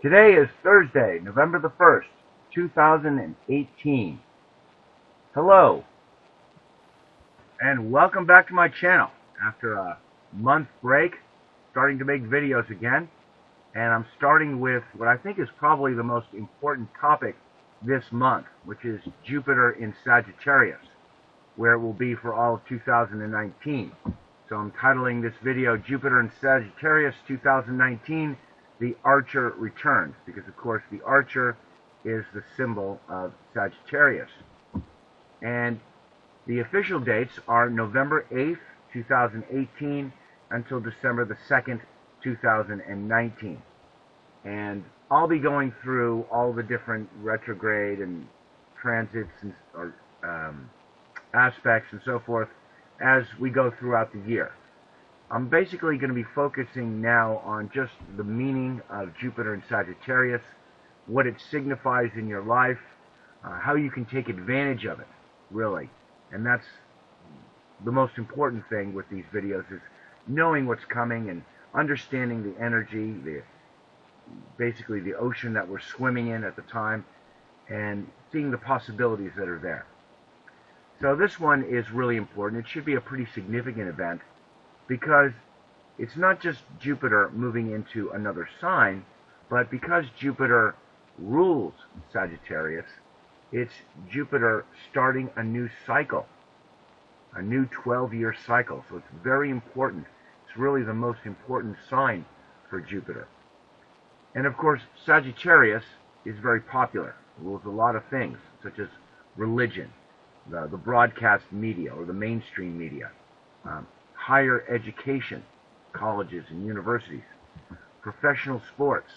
Today is Thursday, November the 1st, 2018. Hello, and welcome back to my channel. After a month break, starting to make videos again, and I'm starting with what I think is probably the most important topic this month, which is Jupiter in Sagittarius, where it will be for all of 2019. So I'm titling this video Jupiter in Sagittarius 2019, The Archer Returns, because of course the Archer is the symbol of Sagittarius. And the official dates are November 8th, 2018 until December the 2nd, 2019. And I'll be going through all the different retrograde and transits and aspects and so forth as we go throughout the year. I'm basically going to be focusing now on just the meaning of Jupiter in Sagittarius, what it signifies in your life, how you can take advantage of it, really. And that's the most important thing with these videos, is knowing what's coming and understanding the energy, basically the ocean that we're swimming in at the time, and seeing the possibilities that are there. So this one is really important. It should be a pretty significant event, because it's not just Jupiter moving into another sign, but because Jupiter rules Sagittarius, it's Jupiter starting a new cycle, a new 12-year cycle. So it's very important. It's really the most important sign for Jupiter. And of course, Sagittarius is very popular. It rules a lot of things, such as religion, the broadcast media or the mainstream media, higher education, colleges and universities, professional sports.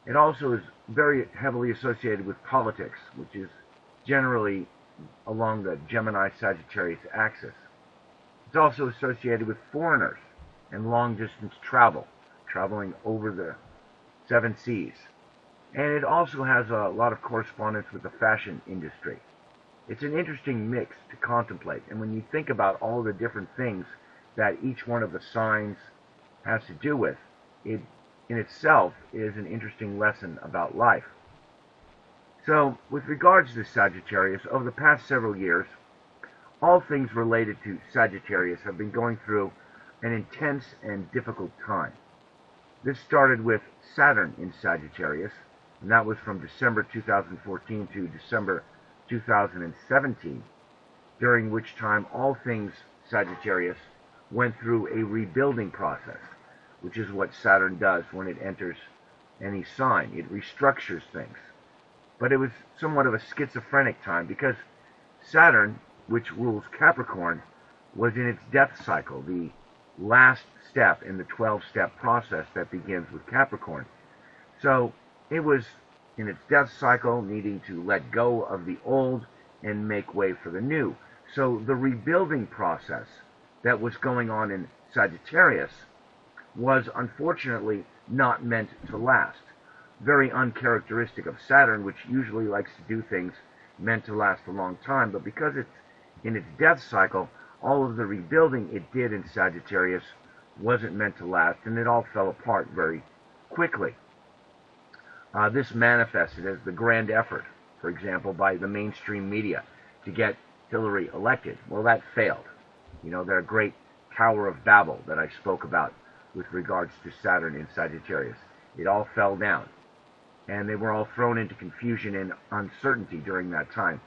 It also is very heavily associated with politics, which is generally along the Gemini-Sagittarius axis. It's also associated with foreigners and long-distance travel, traveling over the 7 seas. And it also has a lot of correspondence with the fashion industry. It's an interesting mix to contemplate, and when you think about all the different things that each one of the signs has to do with, it in itself is an interesting lesson about life. So, with regards to Sagittarius, over the past several years, all things related to Sagittarius have been going through an intense and difficult time. This started with Saturn in Sagittarius, and that was from December 2014 to December 2017, during which time all things Sagittarius went through a rebuilding process, which is what Saturn does when it enters any sign. It restructures things. But it was somewhat of a schizophrenic time, because Saturn, which rules Capricorn, was in its death cycle, the last step in the 12-step process that begins with Capricorn. So it was in its death cycle, needing to let go of the old and make way for the new. So the rebuilding process that was going on in Sagittarius was unfortunately not meant to last. Very uncharacteristic of Saturn, which usually likes to do things meant to last a long time. But because it's in its death cycle, all of the rebuilding it did in Sagittarius wasn't meant to last, and it all fell apart very quickly. This manifested as the grand effort, for example, by the mainstream media to get Hillary elected. Well, that failed. You know, their great Tower of Babel that I spoke about with regards to Saturn in Sagittarius. It all fell down, and they were all thrown into confusion and uncertainty during that time.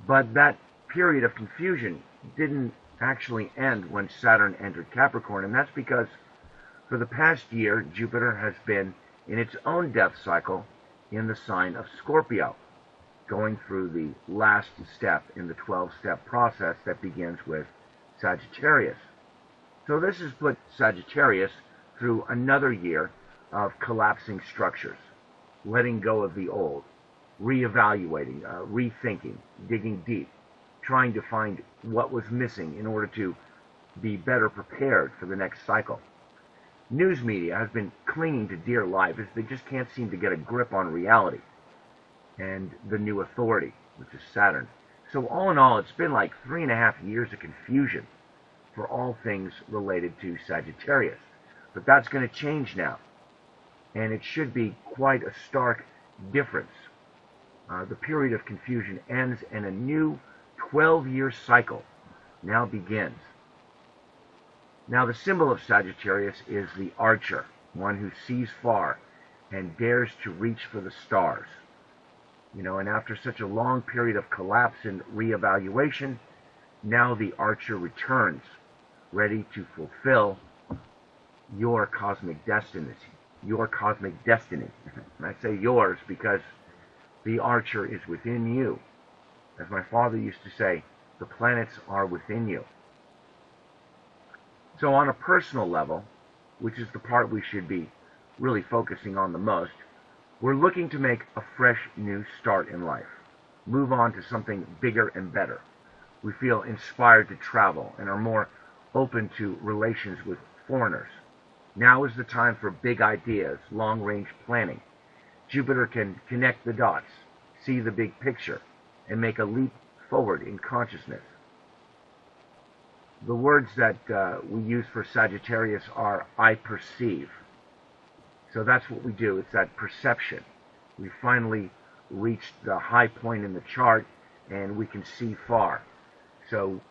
But that period of confusion didn't actually end when Saturn entered Capricorn, and that's because for the past year, Jupiter has been in its own death cycle in the sign of Scorpio, going through the last step in the 12-step process that begins with Sagittarius. So this has put Sagittarius through another year of collapsing structures, letting go of the old, reevaluating, rethinking, digging deep, trying to find what was missing in order to be better prepared for the next cycle. News media has been clinging to dear life as they just can't seem to get a grip on reality and the new authority, which is Saturn. So all in all, it's been like 3.5 years of confusion for all things related to Sagittarius. But that's going to change now. and it should be quite a stark difference. The period of confusion ends and a new 12-year cycle now begins. Now the symbol of Sagittarius is the archer, one who sees far and dares to reach for the stars. And after such a long period of collapse and reevaluation, now the archer returns, ready to fulfill your cosmic destiny. Your cosmic destiny. And I say yours because the archer is within you. As my father used to say, the planets are within you. So on a personal level, which is the part we should be really focusing on the most, we're looking to make a fresh new start in life. Move on to something bigger and better. We feel inspired to travel and are more open to relations with foreigners. Now is the time for big ideas, long-range planning. Jupiter can connect the dots, see the big picture, and make a leap forward in consciousness. The words that we use for Sagittarius are I perceive. So that's what we do. It's that perception. We finally reached the high point in the chart and we can see far. So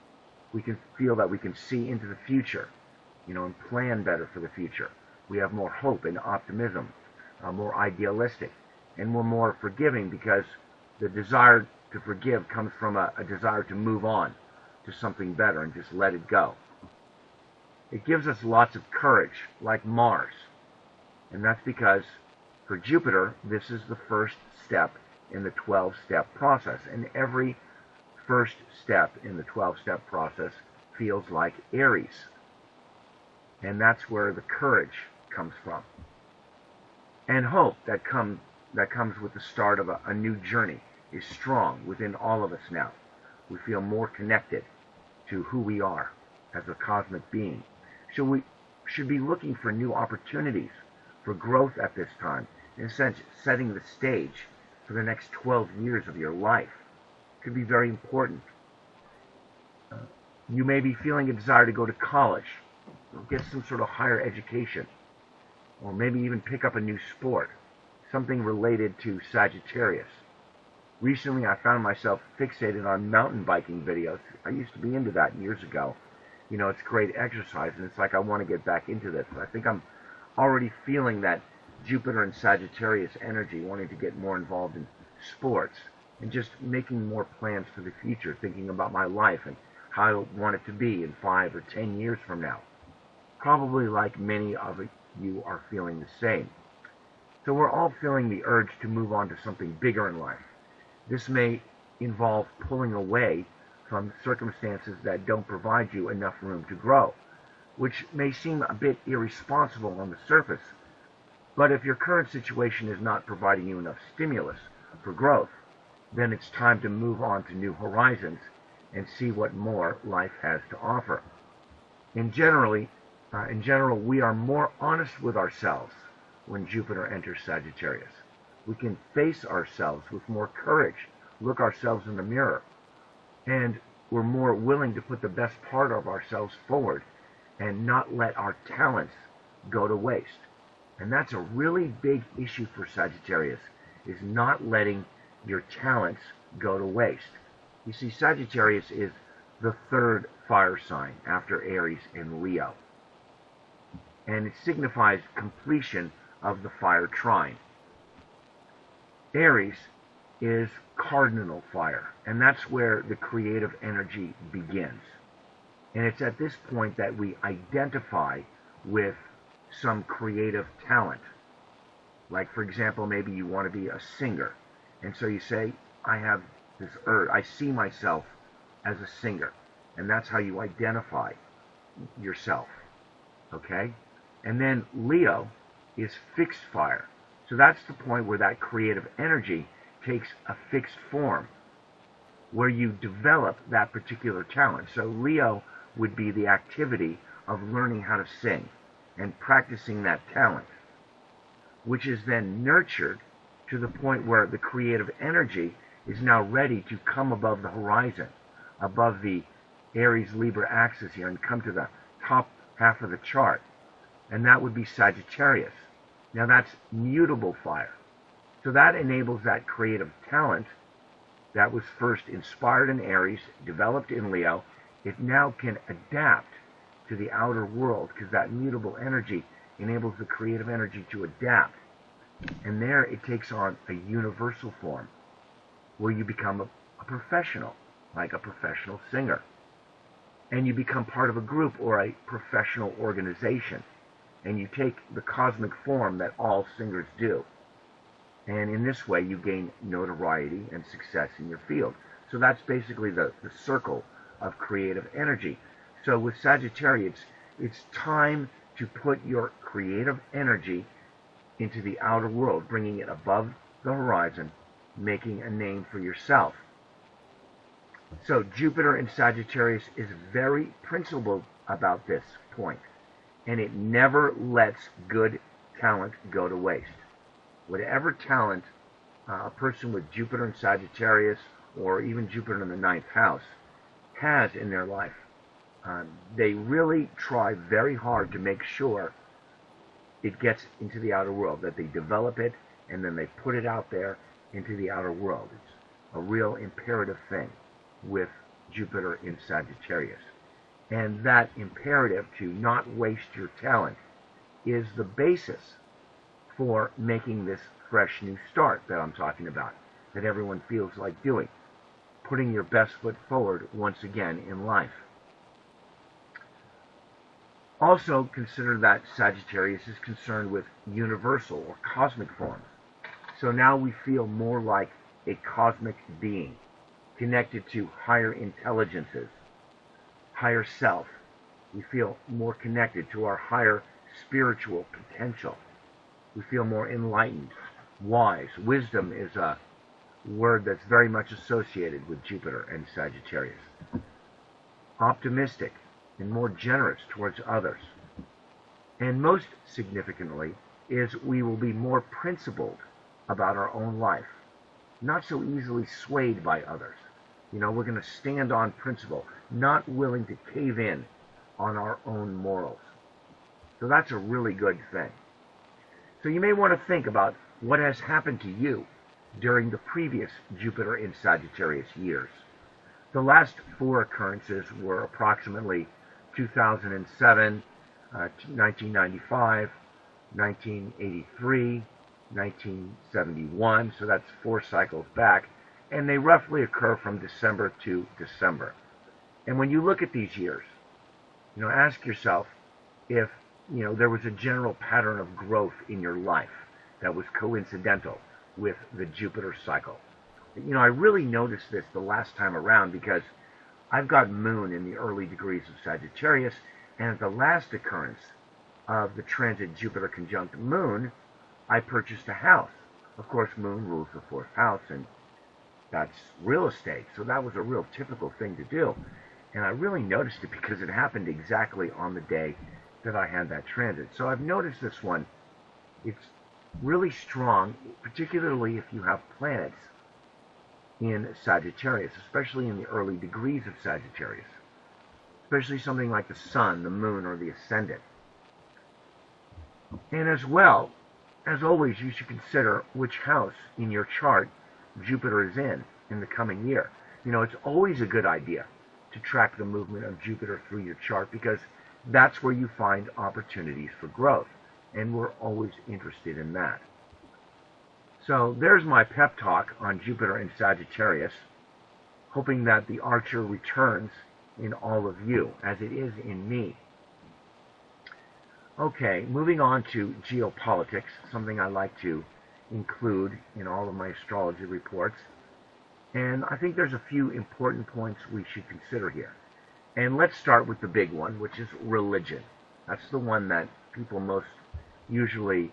we can feel that we can see into the future, and plan better for the future. We have more hope and optimism, more idealistic, and we're more forgiving because the desire to forgive comes from a desire to move on to something better and just let it go. It gives us lots of courage, like Mars. And that's because for Jupiter, this is the first step in the 12-step process. And every first step in the 12-step process feels like Aries. And that's where the courage comes from. And hope that comes with the start of a new journey is strong within all of us now. We feel more connected to who we are as a cosmic being. So we should be looking for new opportunities for growth at this time, in a sense, setting the stage for the next 12 years of your life. It could be very important. You may be feeling a desire to go to college, or get some sort of higher education, or maybe even pick up a new sport, something related to Sagittarius. Recently, I found myself fixated on mountain biking videos. I used to be into that years ago. It's great exercise, and it's like I want to get back into this. I think I'm already feeling that Jupiter and Sagittarius energy, wanting to get more involved in sports and just making more plans for the future, thinking about my life and how I want it to be in 5 or 10 years from now. Probably like many of you are feeling the same. So we're all feeling the urge to move on to something bigger in life. This may involve pulling away from circumstances that don't provide you enough room to grow, which may seem a bit irresponsible on the surface. But if your current situation is not providing you enough stimulus for growth, then it's time to move on to new horizons and see what more life has to offer. In general, we are more honest with ourselves when Jupiter enters Sagittarius. We can face ourselves with more courage, look ourselves in the mirror, and we're more willing to put the best part of ourselves forward and not let our talents go to waste. And that's a really big issue for Sagittarius, is not letting your talents go to waste. You see, Sagittarius is the third fire sign after Aries and Leo. And it signifies completion of the fire trine. Aries is cardinal fire, and that's where the creative energy begins. And it's at this point that we identify with some creative talent. Like, for example, maybe you want to be a singer. And so you say, I have this urge. I see myself as a singer. And that's how you identify yourself. Okay? And then Leo is fixed fire. So that's the point where that creative energy takes a fixed form, where you develop that particular talent. So Leo would be the activity of learning how to sing and practicing that talent, which is then nurtured to the point where the creative energy is now ready to come above the horizon, above the Aries-Libra axis here, and come to the top half of the chart. And that would be Sagittarius. Now that's mutable fire. So that enables that creative talent that was first inspired in Aries, developed in Leo. It now can adapt to the outer world because that mutable energy enables the creative energy to adapt. And there it takes on a universal form where you become a professional, like a professional singer. And you become part of a group or a professional organization. And you take the cosmic form that all singers do. And in this way, you gain notoriety and success in your field. So that's basically the circle of creative energy. So with Sagittarius, it's time to put your creative energy into the outer world, bringing it above the horizon, making a name for yourself. So Jupiter in Sagittarius is very principled about this point, and it never lets good talent go to waste. Whatever talent a person with Jupiter in Sagittarius, or even Jupiter in the 9th house, has in their life, they really try very hard to make sure it gets into the outer world, that they develop it, and then they put it out there into the outer world. It's a real imperative thing with Jupiter in Sagittarius. And that imperative to not waste your talent is the basis for making this fresh new start that I'm talking about, that everyone feels like doing, putting your best foot forward once again in life. Also consider that Sagittarius is concerned with universal or cosmic forms. So now we feel more like a cosmic being, connected to higher intelligences, higher self. We feel more connected to our higher spiritual potential. We feel more enlightened, wise. Wisdom is a word that's very much associated with Jupiter and Sagittarius. Optimistic and more generous towards others. And most significantly is we will be more principled about our own life, not so easily swayed by others. We're going to stand on principle, not willing to cave in on our own morals. So that's a really good thing. So you may want to think about what has happened to you during the previous Jupiter in Sagittarius years. The last 4 occurrences were approximately 2007, 1995, 1983, 1971, so that's 4 cycles back, and they roughly occur from December to December. And when you look at these years, ask yourself if, there was a general pattern of growth in your life that was coincidental with the Jupiter cycle. I really noticed this the last time around because I've got Moon in the early degrees of Sagittarius, and at the last occurrence of the transit Jupiter conjunct Moon, I purchased a house. Of course, Moon rules the 4th house, and that's real estate, so that was a real typical thing to do. And I really noticed it because it happened exactly on the day that I had that transit. So I've noticed this one. It's really strong, particularly if you have planets in Sagittarius, especially in the early degrees of Sagittarius, especially something like the Sun, the Moon, or the Ascendant. And as well, as always, you should consider which house in your chart Jupiter is in the coming year. It's always a good idea to track the movement of Jupiter through your chart because that's where you find opportunities for growth, and we're always interested in that. So there's my pep talk on Jupiter in Sagittarius, hoping that the Archer returns in all of you, as it is in me. Okay, moving on to geopolitics, something I like to include in all of my astrology reports. And I think there's a few important points we should consider here. And let's start with the big one, which is religion. That's the one that people most usually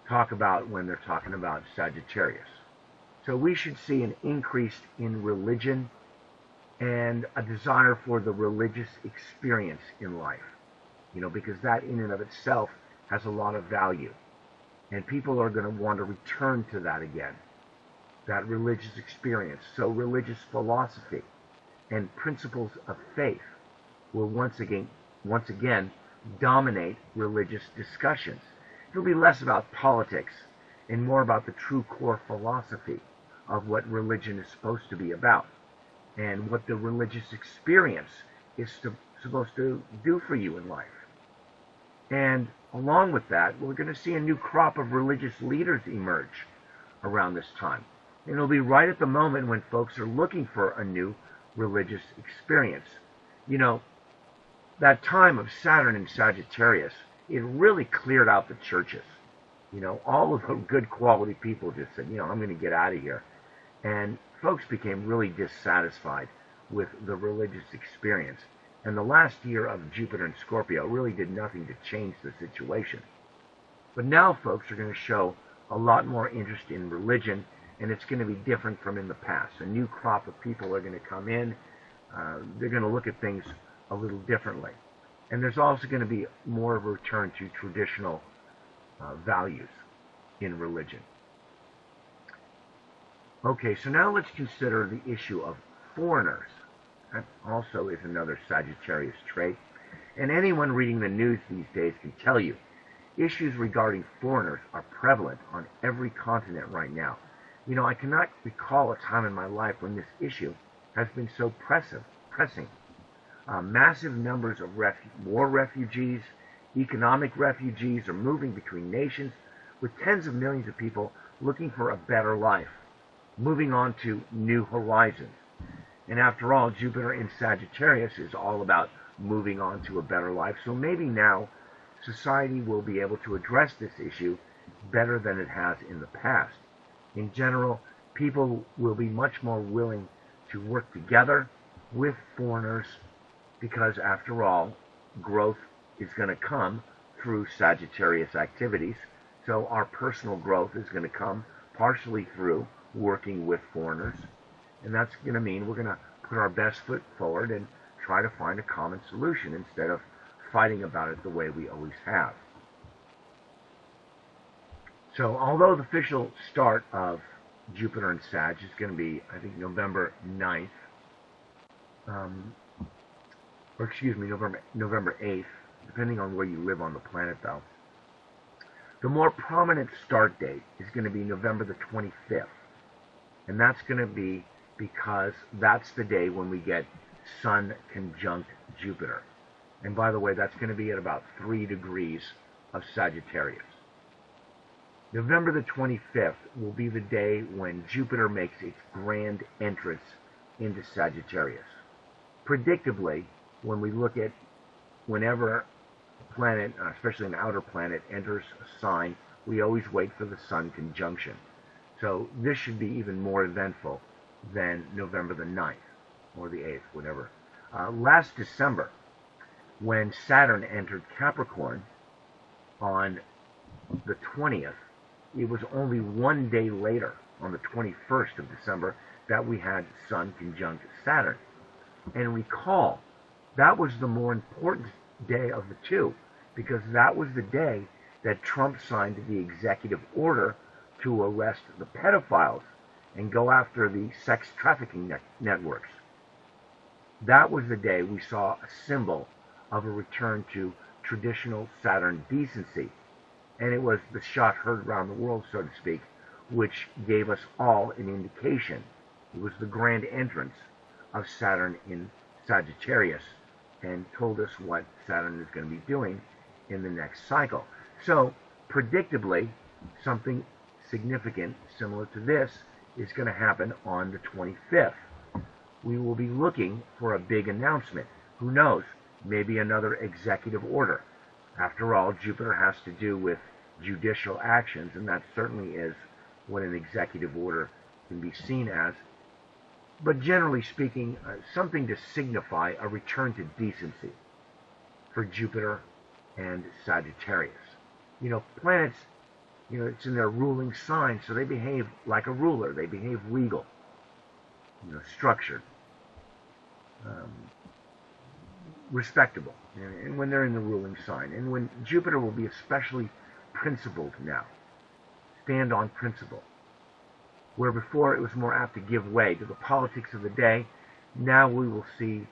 talk about when they're talking about Sagittarius. So we should see an increase in religion and a desire for the religious experience in life, because that in and of itself has a lot of value. And people are going to want to return to that again, that religious experience. So religious philosophy and principles of faith will once again dominate religious discussions. It'll be less about politics and more about the true core philosophy of what religion is supposed to be about and what the religious experience is supposed to do for you in life. And along with that, we're going to see a new crop of religious leaders emerge around this time. And it'll be right at the moment when folks are looking for a new religious experience. You know, that time of Saturn in Sagittarius, it really cleared out the churches. You know, all of the good quality people just said, you know, I'm going to get out of here. And folks became really dissatisfied with the religious experience. And the last year of Jupiter in Scorpio really did nothing to change the situation. But now folks are going to show a lot more interest in religion, and it's going to be different from in the past. A new crop of people are going to come in. They're going to look at things a little differently. And there's also going to be more of a return to traditional values in religion. Okay, so now let's consider the issue of foreigners. That also is another Sagittarius trait. And anyone reading the news these days can tell you, issues regarding foreigners are prevalent on every continent right now. You know, I cannot recall a time in my life when this issue has been so pressing. Massive numbers of war refugees, economic refugees are moving between nations, with tens of millions of people looking for a better life, moving on to new horizons. And after all, Jupiter in Sagittarius is all about moving on to a better life. So maybe now society will be able to address this issue better than it has in the past. In general, people will be much more willing to work together with foreigners because, after all, growth is going to come through Sagittarius activities. So our personal growth is going to come partially through working with foreigners. And that's going to mean we're going to put our best foot forward and try to find a common solution instead of fighting about it the way we always have. So although the official start of Jupiter and Sag is going to be, I think, November 9th, November 8th, depending on where you live on the planet, though. The more prominent start date is going to be November the 25th. And that's going to be because that's the day when we get Sun conjunct Jupiter. And by the way, that's going to be at about 3 degrees of Sagittarius. November the 25th will be the day when Jupiter makes its grand entrance into Sagittarius. Predictably, when we look at whenever a planet, especially an outer planet, enters a sign, we always wait for the Sun conjunction. So this should be even more eventful than November the 9th or the 8th, whatever. Last December, when Saturn entered Capricorn on the 20th, it was only 1 day later, on the 21st of December, that we had Sun conjunct Saturn. And recall, that was the more important day of the two, because that was the day that Trump signed the executive order to arrest the pedophiles and go after the sex trafficking networks. That was the day we saw a symbol of a return to traditional Saturn decency. And it was the shot heard around the world, so to speak, which gave us all an indication. It was the grand entrance of Saturn in Sagittarius and told us what Saturn is going to be doing in the next cycle. So, predictably, something significant similar to this is going to happen on the 25th. We will be looking for a big announcement. Who knows? Maybe another executive order. After all, Jupiter has to do with judicial actions, and that certainly is what an executive order can be seen as. But generally speaking, something to signify a return to decency for Jupiter and Sagittarius. You know, planets, you know, it's in their ruling sign, so they behave like a ruler. They behave legal, you know, structured, respectable, and when they're in the ruling sign. And when Jupiter will be especially principled now, stand on principle. Where before it was more apt to give way to the politics of the day, now we will see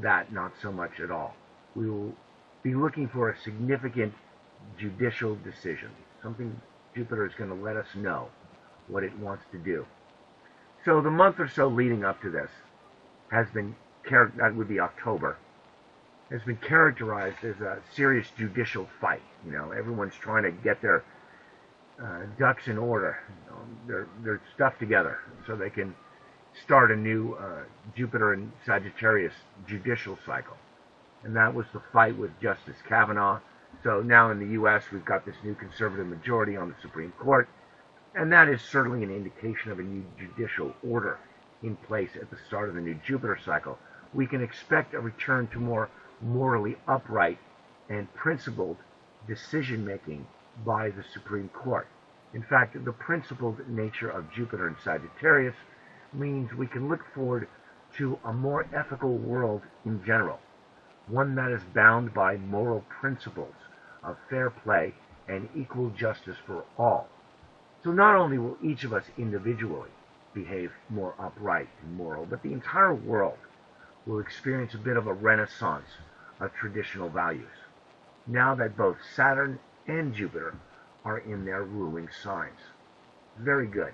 that not so much at all. We will be looking for a significant judicial decision. Something Jupiter is going to let us know what it wants to do. So the month or so leading up to this has been, that would be October, has been characterized as a serious judicial fight. Everyone's trying to get their ducks in order, their stuff together, so they can start a new Jupiter and Sagittarius judicial cycle. And that was the fight with Justice Kavanaugh. So now in the U.S. we've got this new conservative majority on the Supreme Court, and that is certainly an indication of a new judicial order in place at the start of the new Jupiter cycle. We can expect a return to more morally upright and principled decision-making by the Supreme Court. In fact, the principled nature of Jupiter and Sagittarius means we can look forward to a more ethical world in general, one that is bound by moral principles of fair play and equal justice for all. So not only will each of us individually behave more upright and moral, but the entire world will experience a bit of a renaissance of traditional values, now that both Saturn and Jupiter are in their ruling signs. Very good.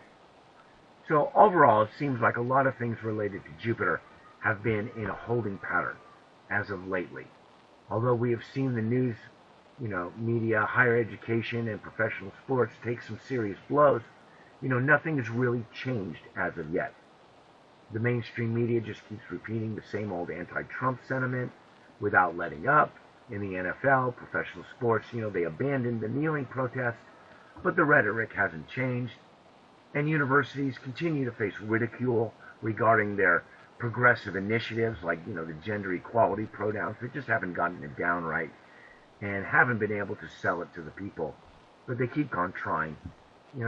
So overall, it seems like a lot of things related to Jupiter have been in a holding pattern as of lately. Although we have seen the news, media, higher education, and professional sports take some serious blows, nothing has really changed as of yet. The mainstream media just keeps repeating the same old anti-Trump sentiment without letting up. In the NFL, professional sports, they abandoned the kneeling protest, but the rhetoric hasn't changed. And universities continue to face ridicule regarding their progressive initiatives like, the gender equality pronouns. They just haven't gotten it down right and haven't been able to sell it to the people. But they keep on trying.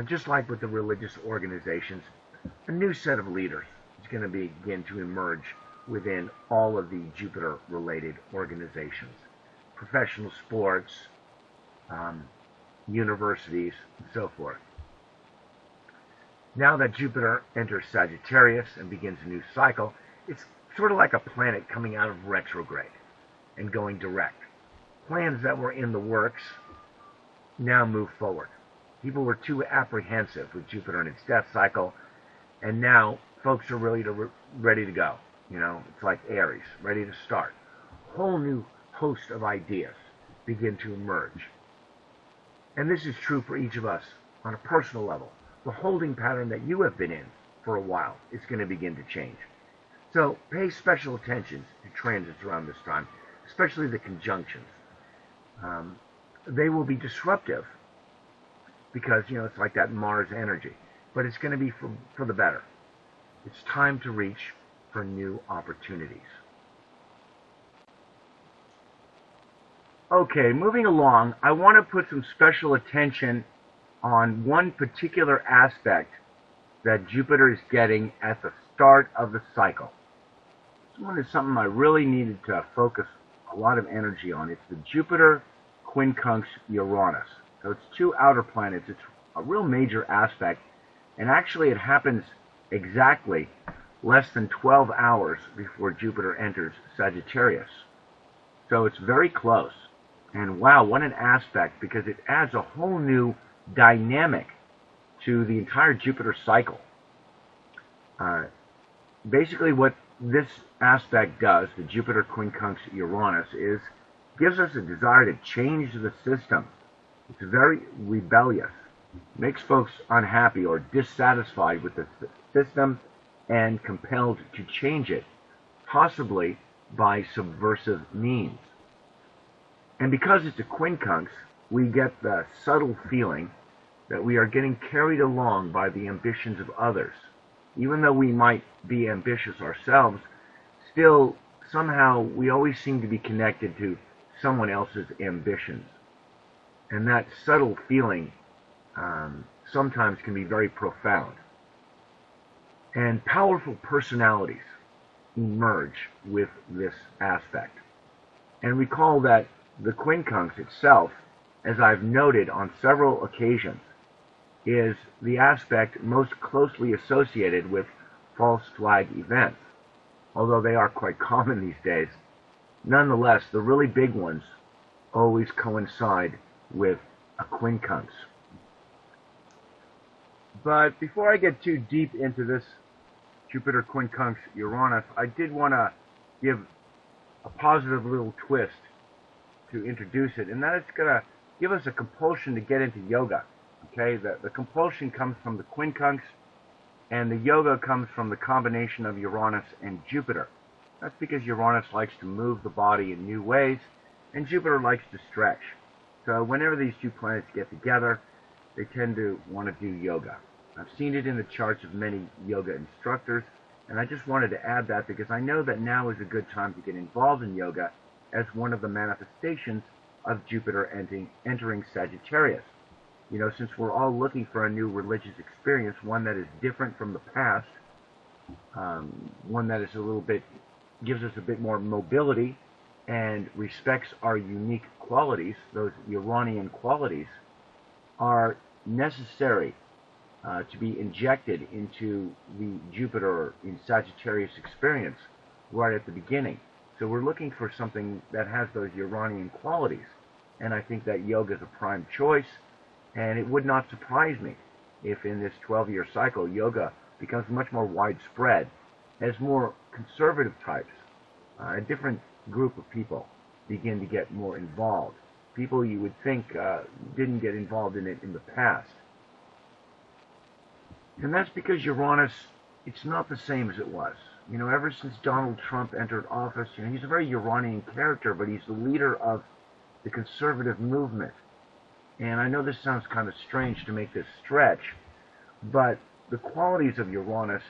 Just like with the religious organizations, a new set of leaders is going to begin to emerge within all of the Jupiter-related organizations. Professional sports, universities, and so forth. Now that Jupiter enters Sagittarius and begins a new cycle, it's sort of like a planet coming out of retrograde and going direct. Plans that were in the works now move forward. People were too apprehensive with Jupiter and its death cycle, and now folks are ready to go. It's like Aries, ready to start. A whole new host of ideas begin to emerge. And this is true for each of us on a personal level. The holding pattern that you have been in for a while is going to begin to change. So pay special attention to transits around this time, especially the conjunctions. They will be disruptive because, it's like that Mars energy. But it's going to be for the better. It's time to reach for new opportunities. Okay, moving along, I want to put some special attention on one particular aspect that Jupiter is getting at the start of the cycle. This one is something I really needed to focus a lot of energy on. It's the Jupiter quincunx Uranus. So it's two outer planets. It's a real major aspect, and actually it happens exactly less than 12 hours before Jupiter enters Sagittarius. So it's very close. And wow, what an aspect, because it adds a whole new dynamic to the entire Jupiter cycle. Basically what this aspect does, the Jupiter quincunx Uranus, is gives us a desire to change the system. It's very rebellious. Makes folks unhappy or dissatisfied with the system and compelled to change it, possibly by subversive means. And because it's a quincunx, we get the subtle feeling that we are getting carried along by the ambitions of others. Even though we might be ambitious ourselves, still somehow we always seem to be connected to someone else's ambitions. And that subtle feeling sometimes can be very profound. And powerful personalities emerge with this aspect. And recall that the quincunx itself, as I've noted on several occasions, is the aspect most closely associated with false flag events. Although they are quite common these days, nonetheless, the really big ones always coincide with a quincunx. But before I get too deep into this Jupiter quincunx Uranus, I did want to give a positive little twist to introduce it, and that it's going to give us a compulsion to get into yoga. Okay, the compulsion comes from the quincunx, and the yoga comes from the combination of Uranus and Jupiter. That's because Uranus likes to move the body in new ways, and Jupiter likes to stretch. So whenever these two planets get together, they tend to want to do yoga. I've seen it in the charts of many yoga instructors, and I just wanted to add that because I know that now is a good time to get involved in yoga as one of the manifestations of Jupiter entering Sagittarius. You know, since we're all looking for a new religious experience, one that is different from the past, one that is gives us a bit more mobility and respects our unique qualities, those Uranian qualities, are necessary to be injected into the Jupiter in Sagittarius experience right at the beginning. So we're looking for something that has those Uranian qualities, and I think that yoga is a prime choice, and it would not surprise me if in this 12-year cycle yoga becomes much more widespread as more conservative types, a different group of people begin to get more involved. People you would think didn't get involved in it in the past. And that's because Uranus, it's not the same as it was. You know, ever since Donald Trump entered office, you know, he's a very Uranian character, but he's the leader of the conservative movement. And I know this sounds kind of strange to make this stretch, but the qualities of Uranus,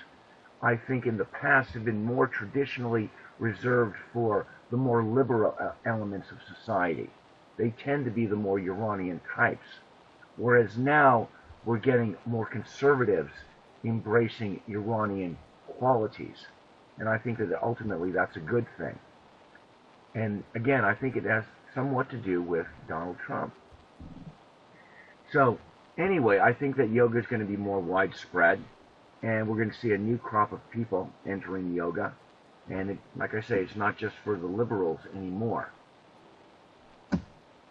I think in the past, have been more traditionally reserved for the more liberal elements of society. They tend to be the more Uranian types. Whereas now, we're getting more conservatives embracing Uranian qualities. And I think that ultimately that's a good thing. And again, I think it has somewhat to do with Donald Trump. So anyway, I think that yoga is going to be more widespread, and we're going to see a new crop of people entering yoga. And like I say, it's not just for the liberals anymore.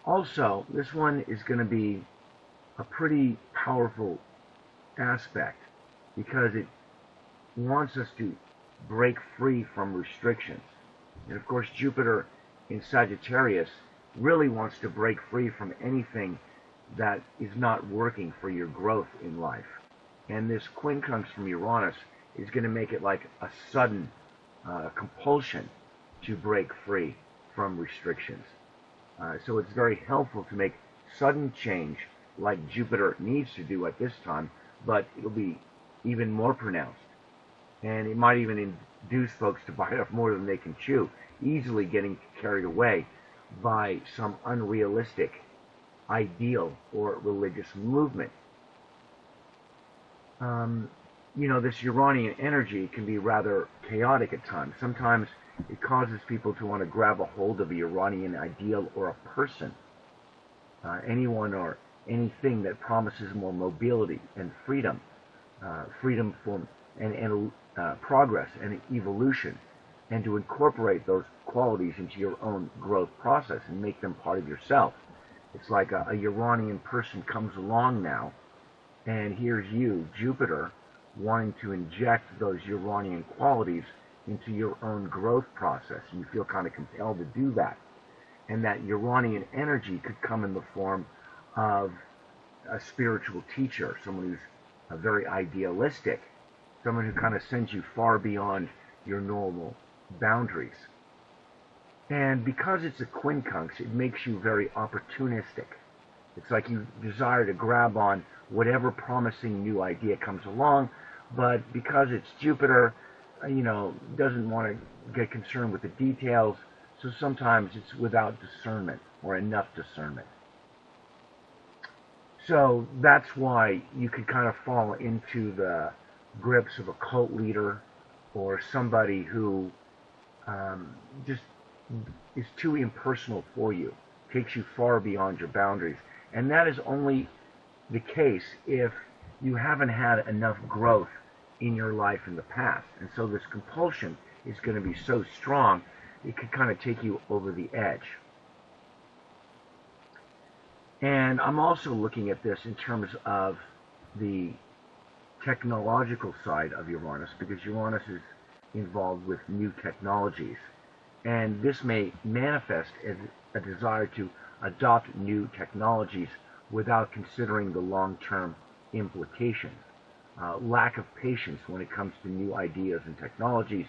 Also, this one is going to be a pretty powerful aspect because it wants us to break free from restrictions. And of course, Jupiter in Sagittarius really wants to break free from anything that is not working for your growth in life. And this quincunx from Uranus is going to make it like a sudden compulsion to break free from restrictions. So it's very helpful to make sudden change like Jupiter needs to do at this time, but it'll be even more pronounced. And it might even induce folks to bite off more than they can chew, easily getting carried away by some unrealistic ideal or religious movement. You know, this Uranian energy can be rather chaotic at times. Sometimes it causes people to want to grab a hold of a Uranian ideal or a person, anyone or anything that promises more mobility and freedom, freedom from and progress and evolution, and to incorporate those qualities into your own growth process and make them part of yourself. It's like a Uranian person comes along now, and here's you, Jupiter, wanting to inject those Uranian qualities into your own growth process, and you feel kind of compelled to do that. And that Uranian energy could come in the form of a spiritual teacher, someone who's very idealistic, someone who kind of sends you far beyond your normal boundaries. And because it's a quincunx, it makes you very opportunistic. It's like you desire to grab on whatever promising new idea comes along, but because it's Jupiter, you know, doesn't want to get concerned with the details, so sometimes it's without discernment or enough discernment. So that's why you could kind of fall into the grips of a cult leader or somebody who just is too impersonal for you, takes you far beyond your boundaries. And that is only the case if you haven't had enough growth in your life in the past. And so this compulsion is going to be so strong, it could kind of take you over the edge. And I'm also looking at this in terms of the technological side of Uranus, because Uranus is involved with new technologies. And this may manifest as a desire to adopt new technologies without considering the long-term implications. Lack of patience when it comes to new ideas and technologies,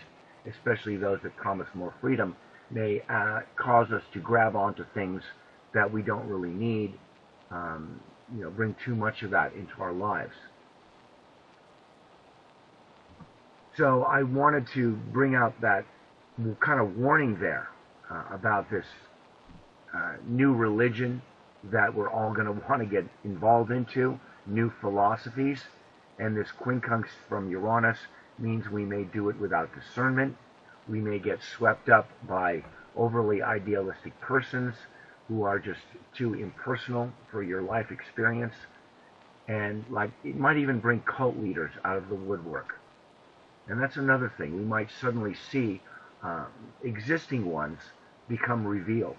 especially those that promise more freedom, may cause us to grab onto things that we don't really need, bring too much of that into our lives. So I wanted to bring out that kind of warning there about this new religion that we're all going to want to get involved into, new philosophies, and this quincunx from Uranus means we may do it without discernment. We may get swept up by overly idealistic persons who are just too impersonal for your life experience, and it might even bring cult leaders out of the woodwork. And that's another thing. We might suddenly see existing ones become revealed,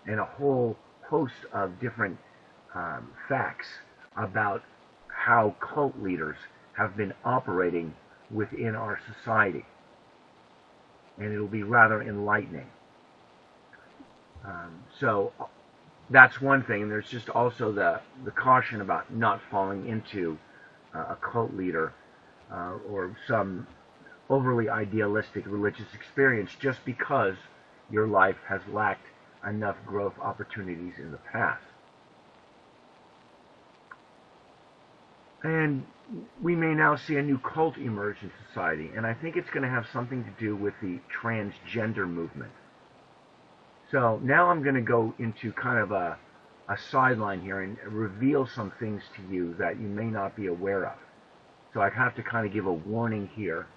and a whole host of different facts about how cult leaders have been operating within our society. And it'll be rather enlightening. So that's one thing. And there's just also the caution about not falling into a cult leader or some overly idealistic religious experience just because your life has lacked enough growth opportunities in the past. And we may now see a new cult emerge in society, and I think it's going to have something to do with the transgender movement. So now I'm going to go into kind of a sideline here and reveal some things to you that you may not be aware of. So I have to kind of give a warning here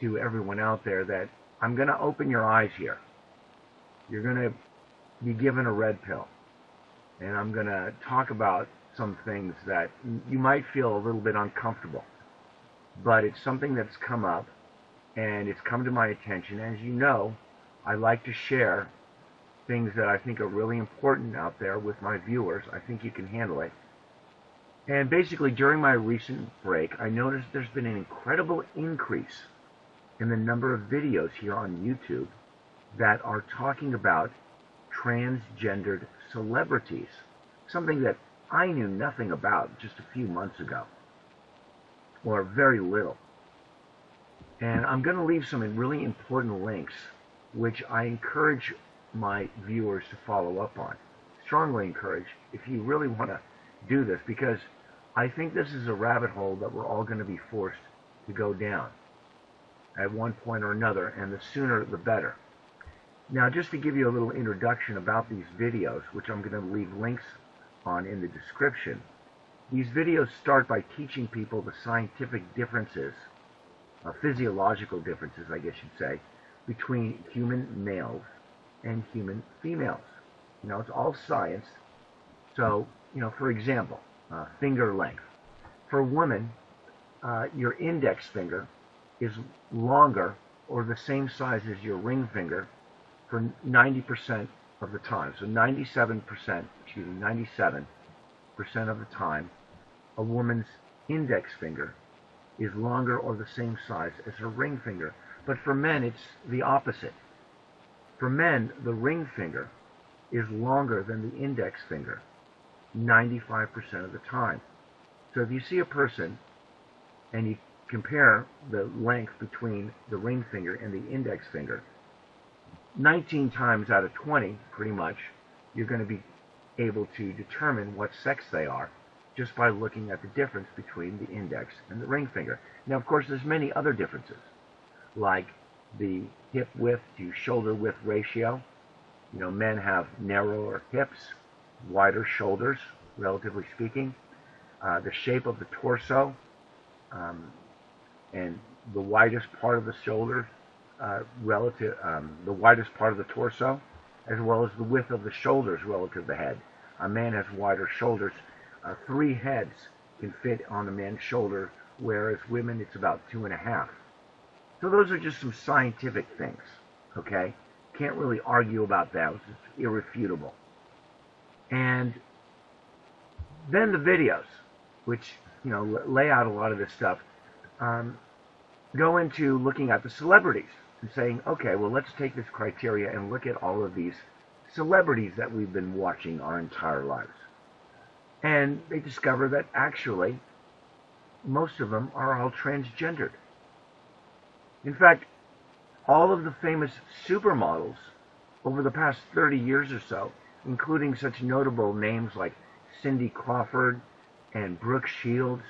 to everyone out there that I'm going to open your eyes here. You're going to be given a red pill, and I'm going to talk about some things that you might feel a little bit uncomfortable, but it's something that's come up and it's come to my attention. As you know, I like to share things that I think are really important out there with my viewers. I think you can handle it. And basically, during my recent break, I noticed there's been an incredible increase in the number of videos here on YouTube that are talking about transgendered celebrities, something that I knew nothing about just a few months ago, or very little. And I'm going to leave some really important links, which I encourage my viewers to follow up on. Strongly encourage, if you really want to do this, because I think this is a rabbit hole that we're all going to be forced to go down at one point or another, and the sooner the better. Now, just to give you a little introduction about these videos, which I'm going to leave links on in the description, these videos start by teaching people the scientific differences, physiological differences, I guess you'd say, between human males and human females. It's all science. So, for example, finger length. For a woman, your index finger is longer or the same size as your ring finger for 90% of the time. So 97% of the time, a woman's index finger is longer or the same size as her ring finger. But for men, it's the opposite. For men, the ring finger is longer than the index finger 95% of the time. So if you see a person and you compare the length between the ring finger and the index finger, 19 times out of 20, pretty much, you're going to be able to determine what sex they are just by looking at the difference between the index and the ring finger. Now, of course, there's many other differences, like the hip width to shoulder width ratio. Men have narrower hips, wider shoulders, relatively speaking. The shape of the torso, and the widest part of the shoulder, the widest part of the torso, as well as the width of the shoulders relative to the head. A man has wider shoulders. 3 heads can fit on a man's shoulder, whereas women, it's about 2.5. So those are just some scientific things, okay? Can't really argue about that. It's irrefutable. And Then the videos, which, lay out a lot of this stuff, go into looking at the celebrities and saying, okay, well, let's take this criteria and look at all of these celebrities that we've been watching our entire lives. And they discover that actually most of them are all transgendered. In fact, all of the famous supermodels over the past 30 years or so, including such notable names like Cindy Crawford and Brooke Shields,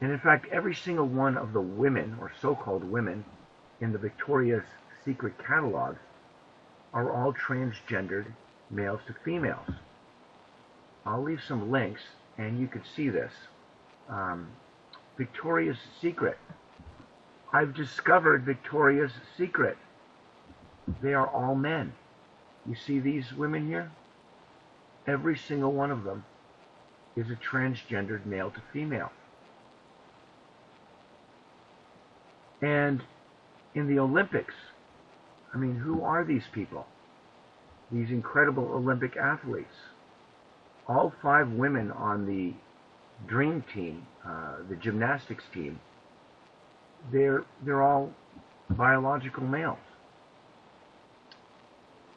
and in fact, every single one of the women, or so-called women, in the Victoria's Secret catalog are all transgendered males to females. I'll leave some links, and you could see this. Victoria's Secret. I've discovered Victoria's Secret. They are all men. You see these women here? Every single one of them is a transgendered male to female. And in the Olympics, I mean, who are these people? These incredible Olympic athletes. All 5 women on the dream team, the gymnastics team, they're all biological males.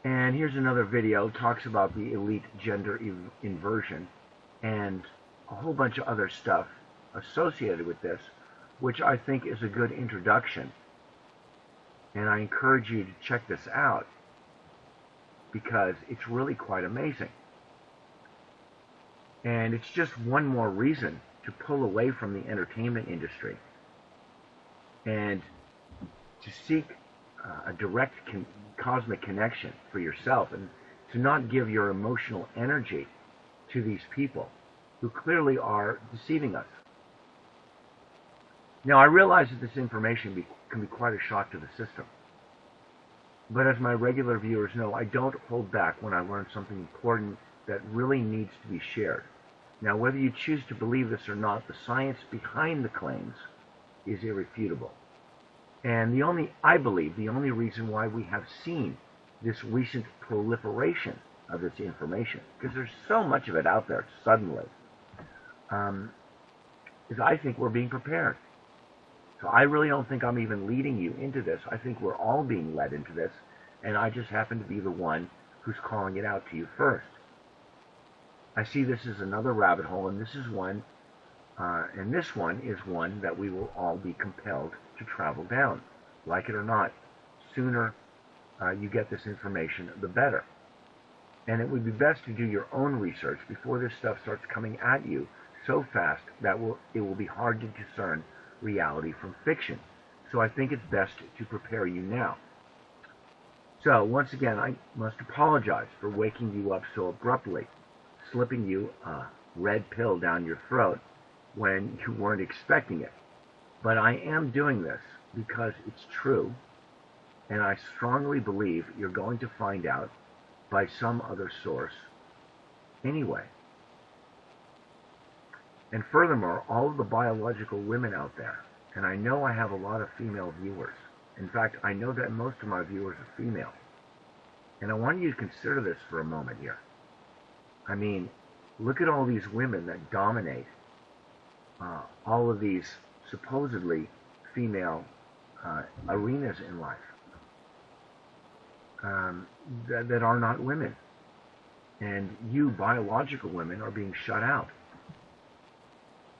And here's another video, talks about the elite gender inversion and a whole bunch of other stuff associated with this, which I think is a good introduction. And I encourage you to check this out because it's really quite amazing. And it's just one more reason to pull away from the entertainment industry and to seek a direct cosmic connection for yourself, and to not give your emotional energy to these people who clearly are deceiving us. Now, I realize that this information can be quite a shock to the system. But as my regular viewers know, I don't hold back when I learn something important that really needs to be shared. Now, whether you choose to believe this or not, the science behind the claims is irrefutable. And I believe the only reason why we have seen this recent proliferation of this information, because there's so much of it out there suddenly, is I think we're being prepared. So I really don't think I'm even leading you into this. I think we're all being led into this, and I just happen to be the one who's calling it out to you first. I see this as another rabbit hole, and this is one that we will all be compelled to travel down, like it or not. Sooner you get this information, the better. And it would be best to do your own research before this stuff starts coming at you so fast that it will be hard to discern reality from fiction. So I think it's best to prepare you now. So once again, I must apologize for waking you up so abruptly, slipping you a red pill down your throat when you weren't expecting it. But I am doing this because it's true, and I strongly believe you're going to find out by some other source anyway. And furthermore, all of the biological women out there, and I know I have a lot of female viewers. In fact, I know that most of my viewers are female. And I want you to consider this for a moment here. I mean, look at all these women that dominate all of these supposedly female arenas in life that are not women. And you, biological women, are being shut out.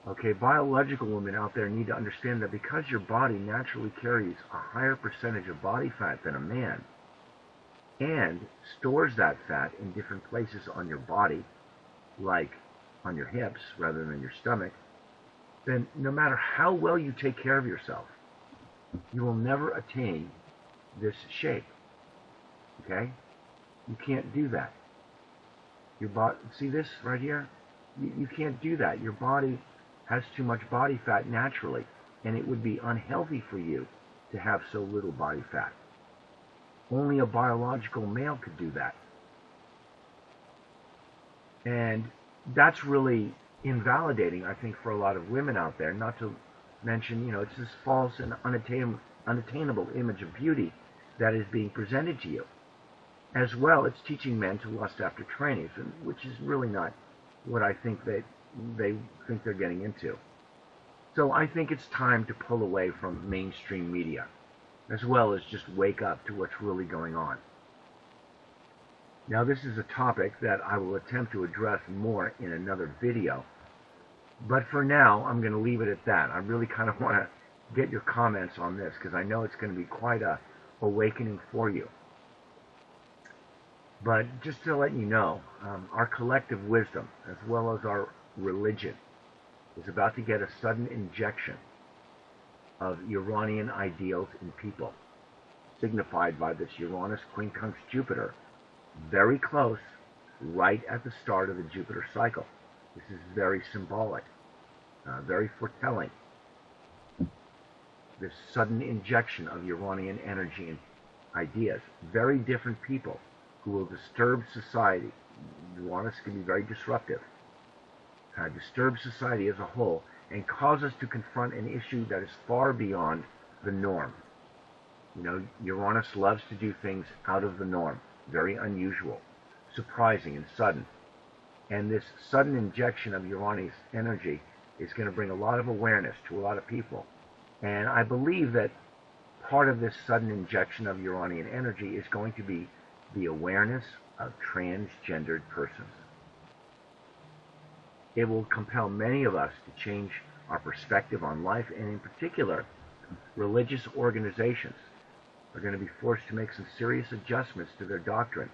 Okay, biological women out there need to understand that because your body naturally carries a higher percentage of body fat than a man, and stores that fat in different places on your body, like on your hips rather than your stomach, then no matter how well you take care of yourself, you will never attain this shape. Okay? You can't do that. Your body, see this right here? You can't do that. Your body has too much body fat naturally, and it would be unhealthy for you to have so little body fat. Only a biological male could do that. And that's really invalidating, I think, for a lot of women out there, not to mention, it's this false and unattainable image of beauty that is being presented to you. As well, it's teaching men to lust after trannies, which is really not what I think they think they're getting into. So I think it's time to pull away from mainstream media, as well as just wake up to what's really going on. Now, this is a topic that I will attempt to address more in another video, but for now, I'm going to leave it at that. I really kind of want to get your comments on this, because I know it's going to be quite a awakening for you. But just to let you know, our collective wisdom, as well as our religion, is about to get a sudden injection of Uranian ideals in people, signified by this Uranus quincunx Jupiter, very close, right at the start of the Jupiter cycle. This is very symbolic, very foretelling. This sudden injection of Uranian energy and ideas, very different people who will disturb society. Uranus can be very disruptive, disturb society as a whole, and cause us to confront an issue that is far beyond the norm. You know, Uranus loves to do things out of the norm, very unusual, surprising, and sudden. And this sudden injection of Uranus energy is going to bring a lot of awareness to a lot of people. And I believe that part of this sudden injection of Uranian energy is going to be the awareness of transgendered persons. It will compel many of us to change our perspective on life, and in particular, religious organizations are going to be forced to make some serious adjustments to their doctrine.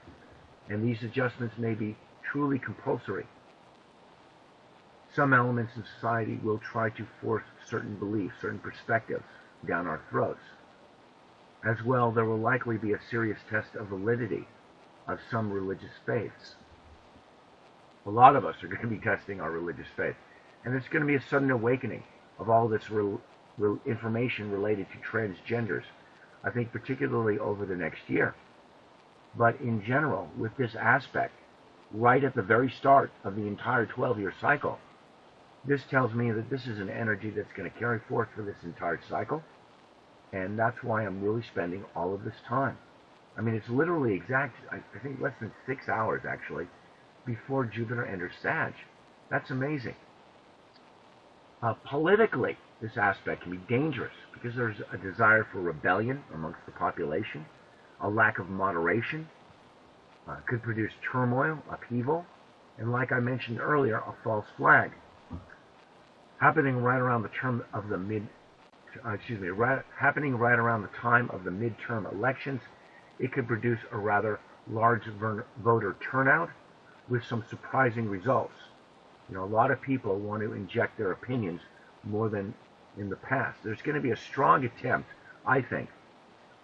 And these adjustments may be truly compulsory. Some elements in society will try to force certain beliefs, certain perspectives down our throats. As well, there will likely be a serious test of validity of some religious faiths. A lot of us are going to be testing our religious faith. And it's going to be a sudden awakening of all this information related to transgenders, I think particularly over the next year. But in general, with this aspect, right at the very start of the entire 12-year cycle, this tells me that this is an energy that's going to carry forth for this entire cycle. And that's why I'm really spending all of this time. I mean, it's literally exact, I think less than 6 hours actually, before Jupiter enters Sag. That's amazing. Politically, this aspect can be dangerous because there's a desire for rebellion amongst the population, a lack of moderation, could produce turmoil, upheaval, and like I mentioned earlier, a false flag. Happening right around the time of the midterm elections, it could produce a rather large voter turnout with some surprising results. You know, a lot of people want to inject their opinions more than in the past. There's going to be a strong attempt, I think,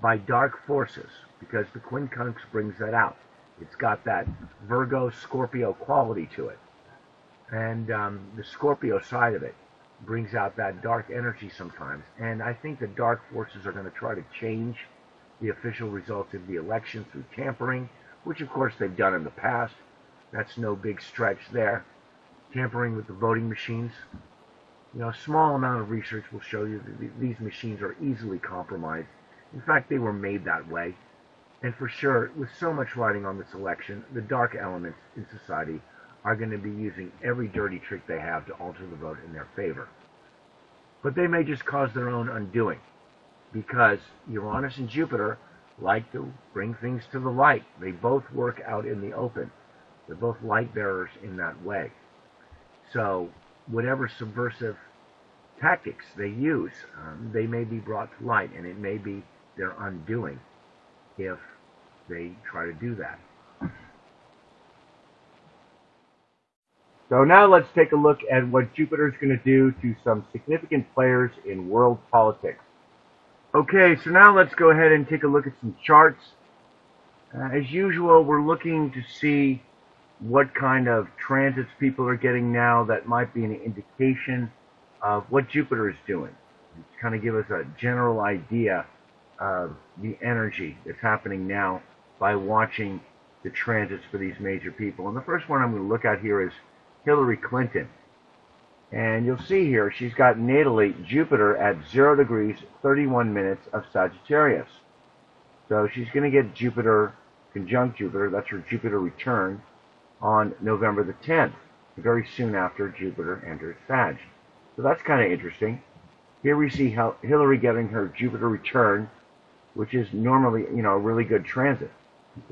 by dark forces, because the quincunx brings that out. It's got that Virgo-Scorpio quality to it. And the Scorpio side of it brings out that dark energy sometimes. And I think the dark forces are going to try to change the official results of the election through tampering, which of course they've done in the past. That's no big stretch there. Tampering with the voting machines. You know, a small amount of research will show you that these machines are easily compromised. In fact, they were made that way. And for sure, with so much riding on this election, the dark elements in society are going to be using every dirty trick they have to alter the vote in their favor. But they may just cause their own undoing, because Uranus and Jupiter like to bring things to the light. They both work out in the open. They're both light bearers in that way. So whatever subversive tactics they use, they may be brought to light, and it may be their undoing if they try to do that. So now let's take a look at what Jupiter is going to do to some significant players in world politics. Okay, so now let's go ahead and take a look at some charts. As usual, we're looking to see what kind of transits people are getting now that might be an indication of what Jupiter is doing. To kind of give us a general idea of the energy that's happening now by watching the transits for these major people. And the first one I'm going to look at here is Hillary Clinton. And you'll see here she's got natally Jupiter at 0 degrees 31 minutes of Sagittarius. So she's going to get Jupiter conjunct Jupiter, that's her Jupiter return, on November the 10th very soon after Jupiter enters Sag. So that's kind of interesting. Here we see Hillary getting her Jupiter return, which is normally, a really good transit.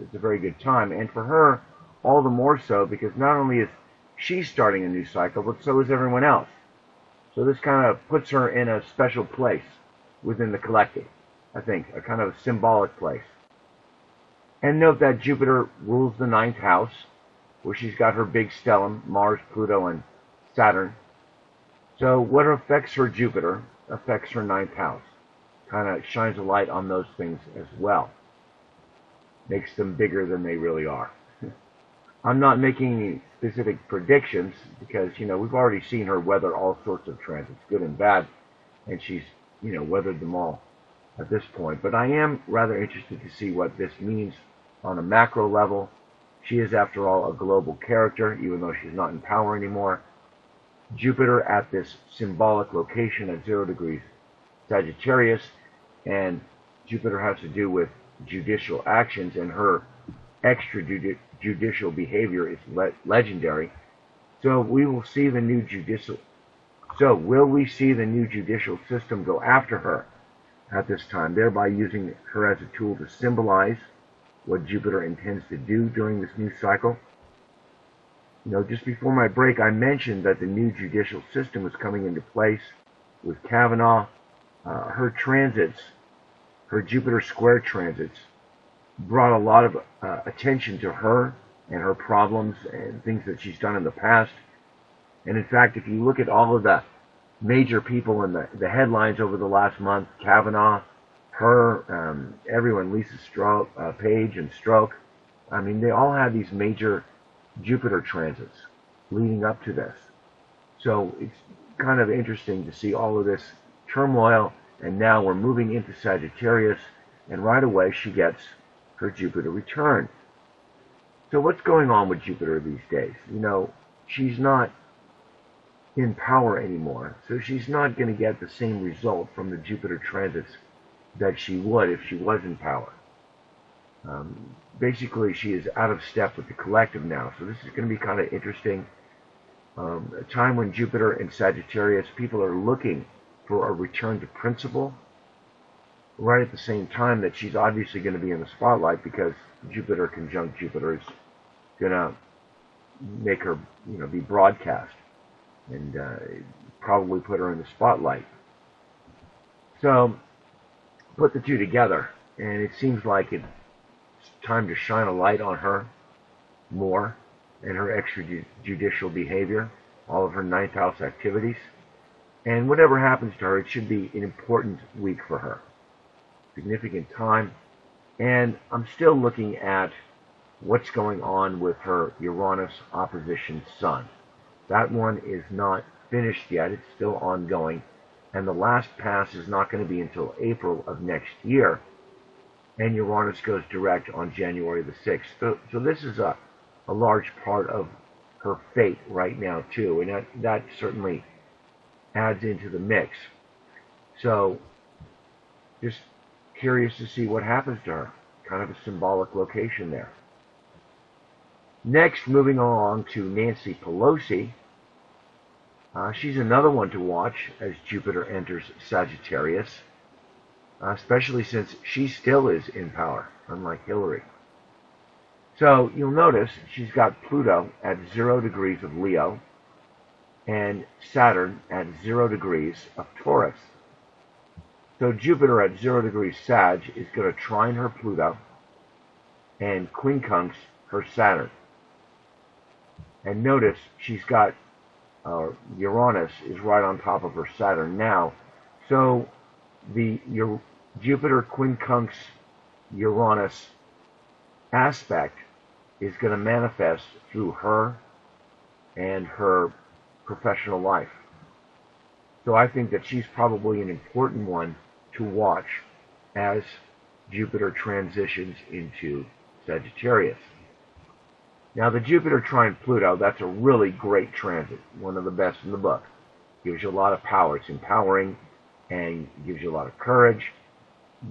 It's a very good time. And for her, all the more so, because not only is she starting a new cycle, but so is everyone else. So this kind of puts her in a special place within the collective, I think, a kind of symbolic place. And note that Jupiter rules the 9th house, where she's got her big stellium, Mars, Pluto, and Saturn. So what affects her Jupiter affects her 9th house. Kind of shines a light on those things as well. Makes them bigger than they really are. I'm not making any specific predictions because, we've already seen her weather all sorts of transits, good and bad, and she's, weathered them all at this point. But I am rather interested to see what this means on a macro level. She is, after all, a global character, even though she's not in power anymore. Jupiter at this symbolic location at 0 degrees Sagittarius, and Jupiter has to do with judicial actions, and her extrajudicial behavior is legendary. So we will see the new judicial. So will we see the new judicial system go after her at this time, thereby using her as a tool to symbolize what Jupiter intends to do during this new cycle? Just before my break, I mentioned that the new judicial system was coming into place with Kavanaugh. Her transits, her Jupiter square transits, brought a lot of attention to her and her problems and things that she's done in the past. And in fact, if you look at all of the major people in the headlines over the last month, Kavanaugh, her, everyone, Lisa Page and Stroke, they all had these major Jupiter transits leading up to this. So it's kind of interesting to see all of this turmoil, and now we're moving into Sagittarius, and right away she gets her Jupiter return. So what's going on with Jupiter these days? She's not in power anymore, so she's not going to get the same result from the Jupiter transits that she would if she was in power. Basically, she is out of step with the collective now, so this is going to be kind of interesting. A time when Jupiter in Sagittarius, people are looking for a return to principle, right at the same time that she's obviously going to be in the spotlight, because Jupiter conjunct Jupiter is going to make her, be broadcast and probably put her in the spotlight. So put the two together, and it seems like it's time to shine a light on her more and her extrajudicial behavior, all of her 9th house activities. And whatever happens to her, it should be an important week for her. Significant time. And I'm still looking at what's going on with her Uranus opposition Sun. That one is not finished yet. It's still ongoing. And the last pass is not going to be until April of next year. And Uranus goes direct on January the 6th. So this is a large part of her fate right now, too. And that certainly adds into the mix. So just curious to see what happens to her. Kind of a symbolic location there. Next, moving along to Nancy Pelosi. She's another one to watch as Jupiter enters Sagittarius, especially since she still is in power, unlike Hillary. So you'll notice she's got Pluto at 0 degrees of Leo and Saturn at 0 degrees of Taurus. So Jupiter at 0 degrees Sag is going to trine her Pluto and quincunx her Saturn. And notice she's got Uranus is right on top of her Saturn now. So the Jupiter quincunx Uranus aspect is going to manifest through her and her professional life. So I think that she's probably an important one to watch as Jupiter transitions into Sagittarius. Now, the Jupiter trine Pluto, that's a really great transit, one of the best in the book. Gives you a lot of power. It's empowering and gives you a lot of courage,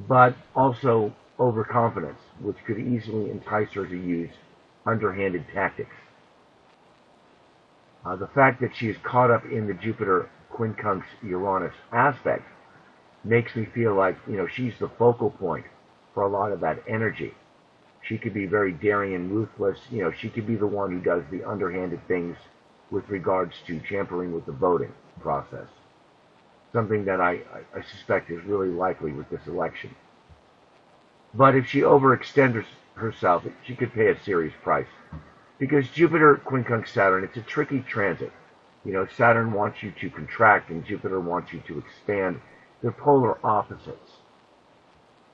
but also overconfidence, which could easily entice her to use underhanded tactics. The fact that she is caught up in the Jupiter quincunx Uranus aspect makes me feel like, she's the focal point for a lot of that energy. She could be very daring and ruthless. She could be the one who does the underhanded things with regards to tampering with the voting process. Something that I suspect is really likely with this election. But if she overextends herself, she could pay a serious price. Because Jupiter quincunx Saturn, it's a tricky transit. Saturn wants you to contract and Jupiter wants you to expand. They're polar opposites.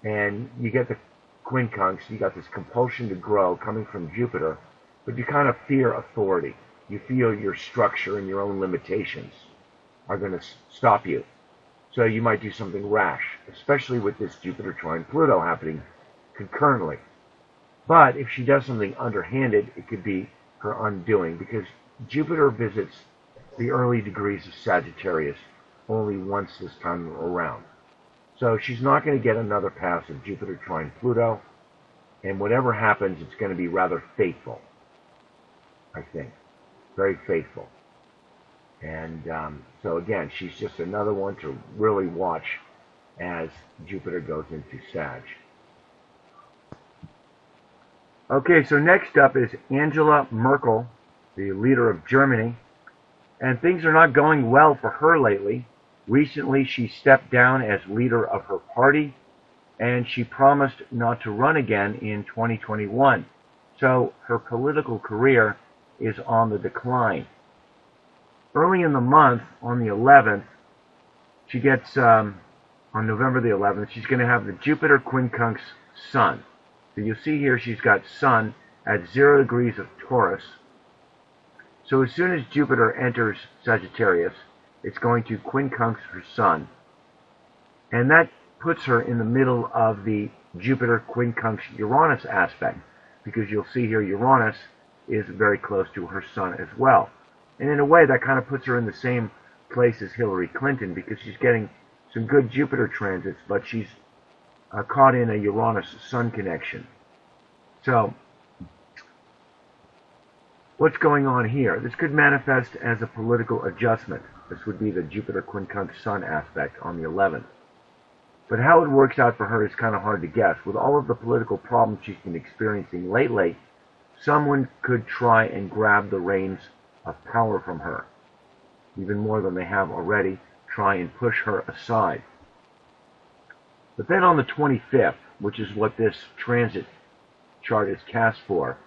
And you get the quincunx, you got this compulsion to grow coming from Jupiter, but you kind of fear authority. You feel your structure and your own limitations are going to stop you. So you might do something rash, especially with this Jupiter trine Pluto happening concurrently. But if she does something underhanded, it could be her undoing, because Jupiter visits the early degrees of Sagittarius only once this time around. So she's not going to get another pass of Jupiter trine Pluto, and whatever happens, it's going to be rather fateful, I think. Very fateful. And so again, she's just another one to really watch as Jupiter goes into Sag. Okay, so next up is Angela Merkel, the leader of Germany. And things are not going well for her lately. Recently, she stepped down as leader of her party, and she promised not to run again in 2021. So her political career is on the decline. Early in the month, on the 11th, she gets, on November the 11th, she's going to have the Jupiter quincunx Sun. So you'll see here she's got Sun at 0 degrees of Taurus. So as soon as Jupiter enters Sagittarius, it's going to quincunx her Sun. And that puts her in the middle of the Jupiter quincunx Uranus aspect, because you'll see here Uranus is very close to her Sun as well. And in a way, that kind of puts her in the same place as Hillary Clinton, because she's getting some good Jupiter transits, but she's caught in a Uranus-Sun connection. So, what's going on here? This could manifest as a political adjustment. This would be the Jupiter quincunx Sun aspect on the 11th. But how it works out for her is kind of hard to guess. With all of the political problems she's been experiencing lately, someone could try and grab the reins of power from her, even more than they have already, try and push her aside. But then on the 25th, which is what this transit chart is cast for,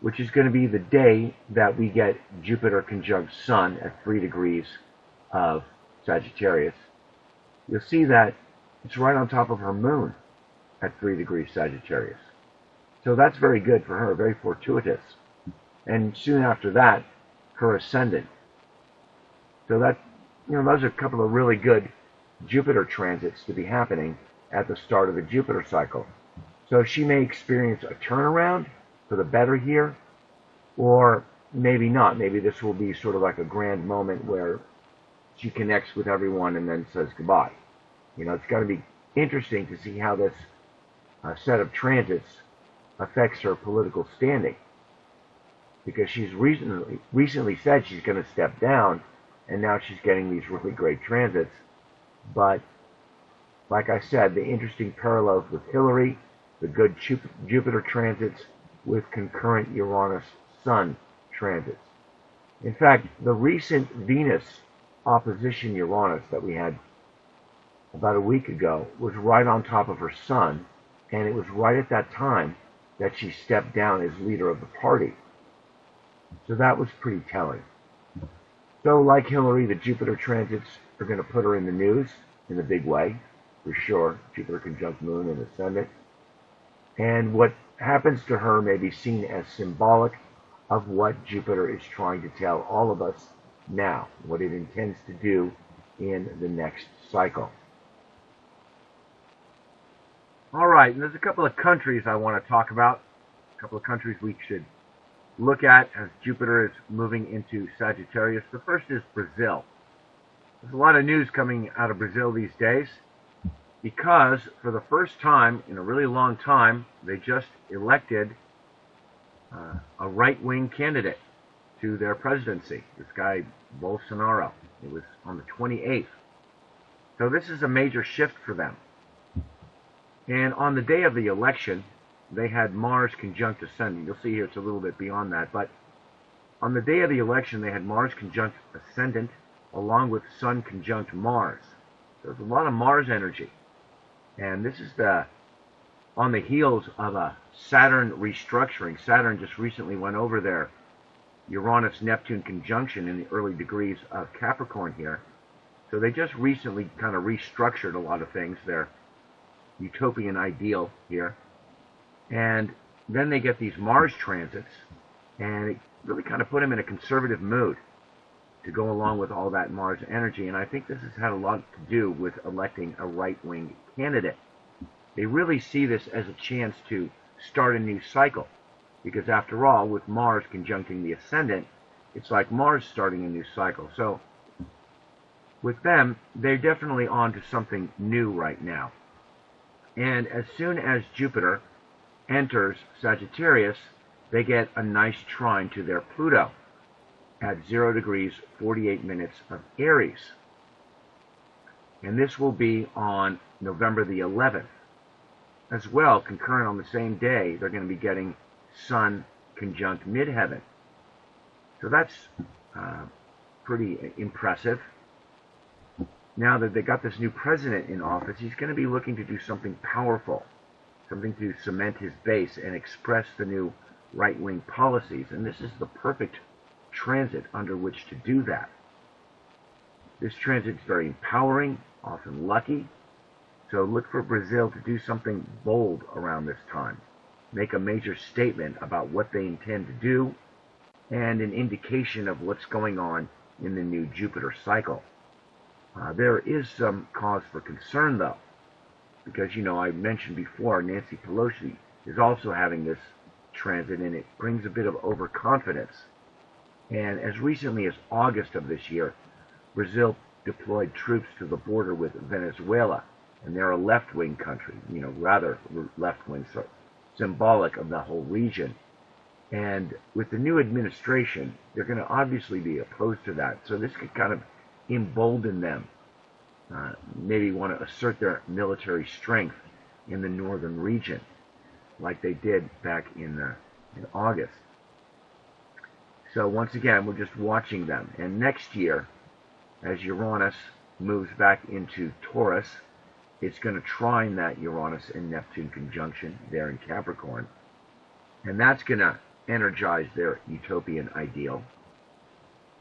which is going to be the day that we get Jupiter conjunct Sun at 3 degrees of Sagittarius, you'll see that it's right on top of her moon at 3 degrees Sagittarius. So that's very good for her, very fortuitous. And soon after that, her ascendant. So that, those are a couple of really good Jupiter transits to be happening at the start of the Jupiter cycle. So she may experience a turnaround for the better here, or maybe not. Maybe this will be sort of like a grand moment where she connects with everyone and then says goodbye. It's going to be interesting to see how this set of transits affects her political standing, because she's recently said she's going to step down, and now she's getting these really great transits. But like I said, the interesting parallels with Hillary, the good Jupiter transits with concurrent Uranus-Sun transits. In fact, the recent Venus opposition Uranus that we had about a week ago was right on top of her Sun, and it was right at that time that she stepped down as leader of the party. So that was pretty telling. So like Hillary, the Jupiter transits are going to put her in the news in a big way, for sure. Jupiter conjunct Moon and Ascendant. And what happens to her may be seen as symbolic of what Jupiter is trying to tell all of us now, what it intends to do in the next cycle. All right, and there's a couple of countries I want to talk about, a couple of countries we should look at as Jupiter is moving into Sagittarius. The first is Brazil. There's a lot of news coming out of Brazil these days, because for the first time in a really long time, they just elected a right-wing candidate to their presidency. This guy, Bolsonaro. It was on the 28th. So this is a major shift for them. And on the day of the election, they had Mars conjunct ascendant. You'll see here it's a little bit beyond that. But on the day of the election, they had Mars conjunct ascendant along with Sun conjunct Mars. So there's a lot of Mars energy. And this is on the heels of a Saturn restructuring. Saturn just recently went over their Uranus-Neptune conjunction in the early degrees of Capricorn here. So they just recently kind of restructured a lot of things, their utopian ideal here. And then they get these Mars transits, and it really kind of put them in a conservative mood to go along with all that Mars energy. And I think this has had a lot to do with electing a right-wing candidate. They really see this as a chance to start a new cycle. Because after all, with Mars conjuncting the ascendant, it's like Mars starting a new cycle. So with them, they're definitely on to something new right now. And as soon as Jupiter enters Sagittarius, they get a nice trine to their Pluto at 0 degrees 48 minutes of Aries. And this will be on November the 11th. As well, concurrent on the same day, they're going to be getting Sun conjunct midheaven. So that's pretty impressive. Now that they got this new president in office, he's going to be looking to do something powerful, something to cement his base and express the new right-wing policies. And this is the perfect transit under which to do that. This transit is very empowering, often lucky. So look for Brazil to do something bold around this time. Make a major statement about what they intend to do and an indication of what's going on in the new Jupiter cycle. There is some cause for concern, though, because, you know, I mentioned before, Nancy Pelosi is also having this transit, and it brings a bit of overconfidence. And as recently as August of this year, Brazil deployed troops to the border with Venezuela, and they're a left-wing country, you know, rather left-wing, so symbolic of the whole region. And with the new administration, they're going to obviously be opposed to that. So this could kind of embolden them, maybe want to assert their military strength in the northern region, like they did back in August. So once again, we're just watching them. And next year, as Uranus moves back into Taurus, it's going to trine that Uranus and Neptune conjunction there in Capricorn. And that's going to energize their utopian ideal.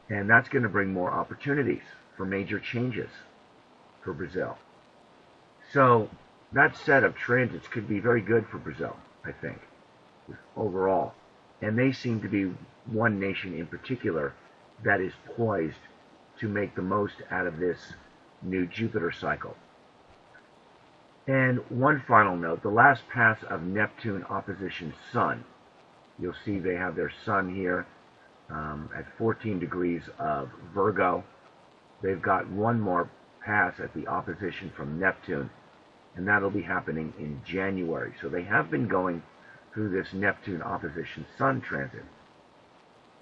And that's going to bring more opportunities for major changes for Brazil. So that set of transits could be very good for Brazil, I think, overall. And they seem to be one nation in particular that is poised to make the most out of this new Jupiter cycle. And one final note, the last pass of Neptune opposition Sun. You'll see they have their Sun here at 14 degrees of Virgo. They've got one more pass at the opposition from Neptune, and that'll be happening in January. So they have been going through this Neptune opposition Sun transit.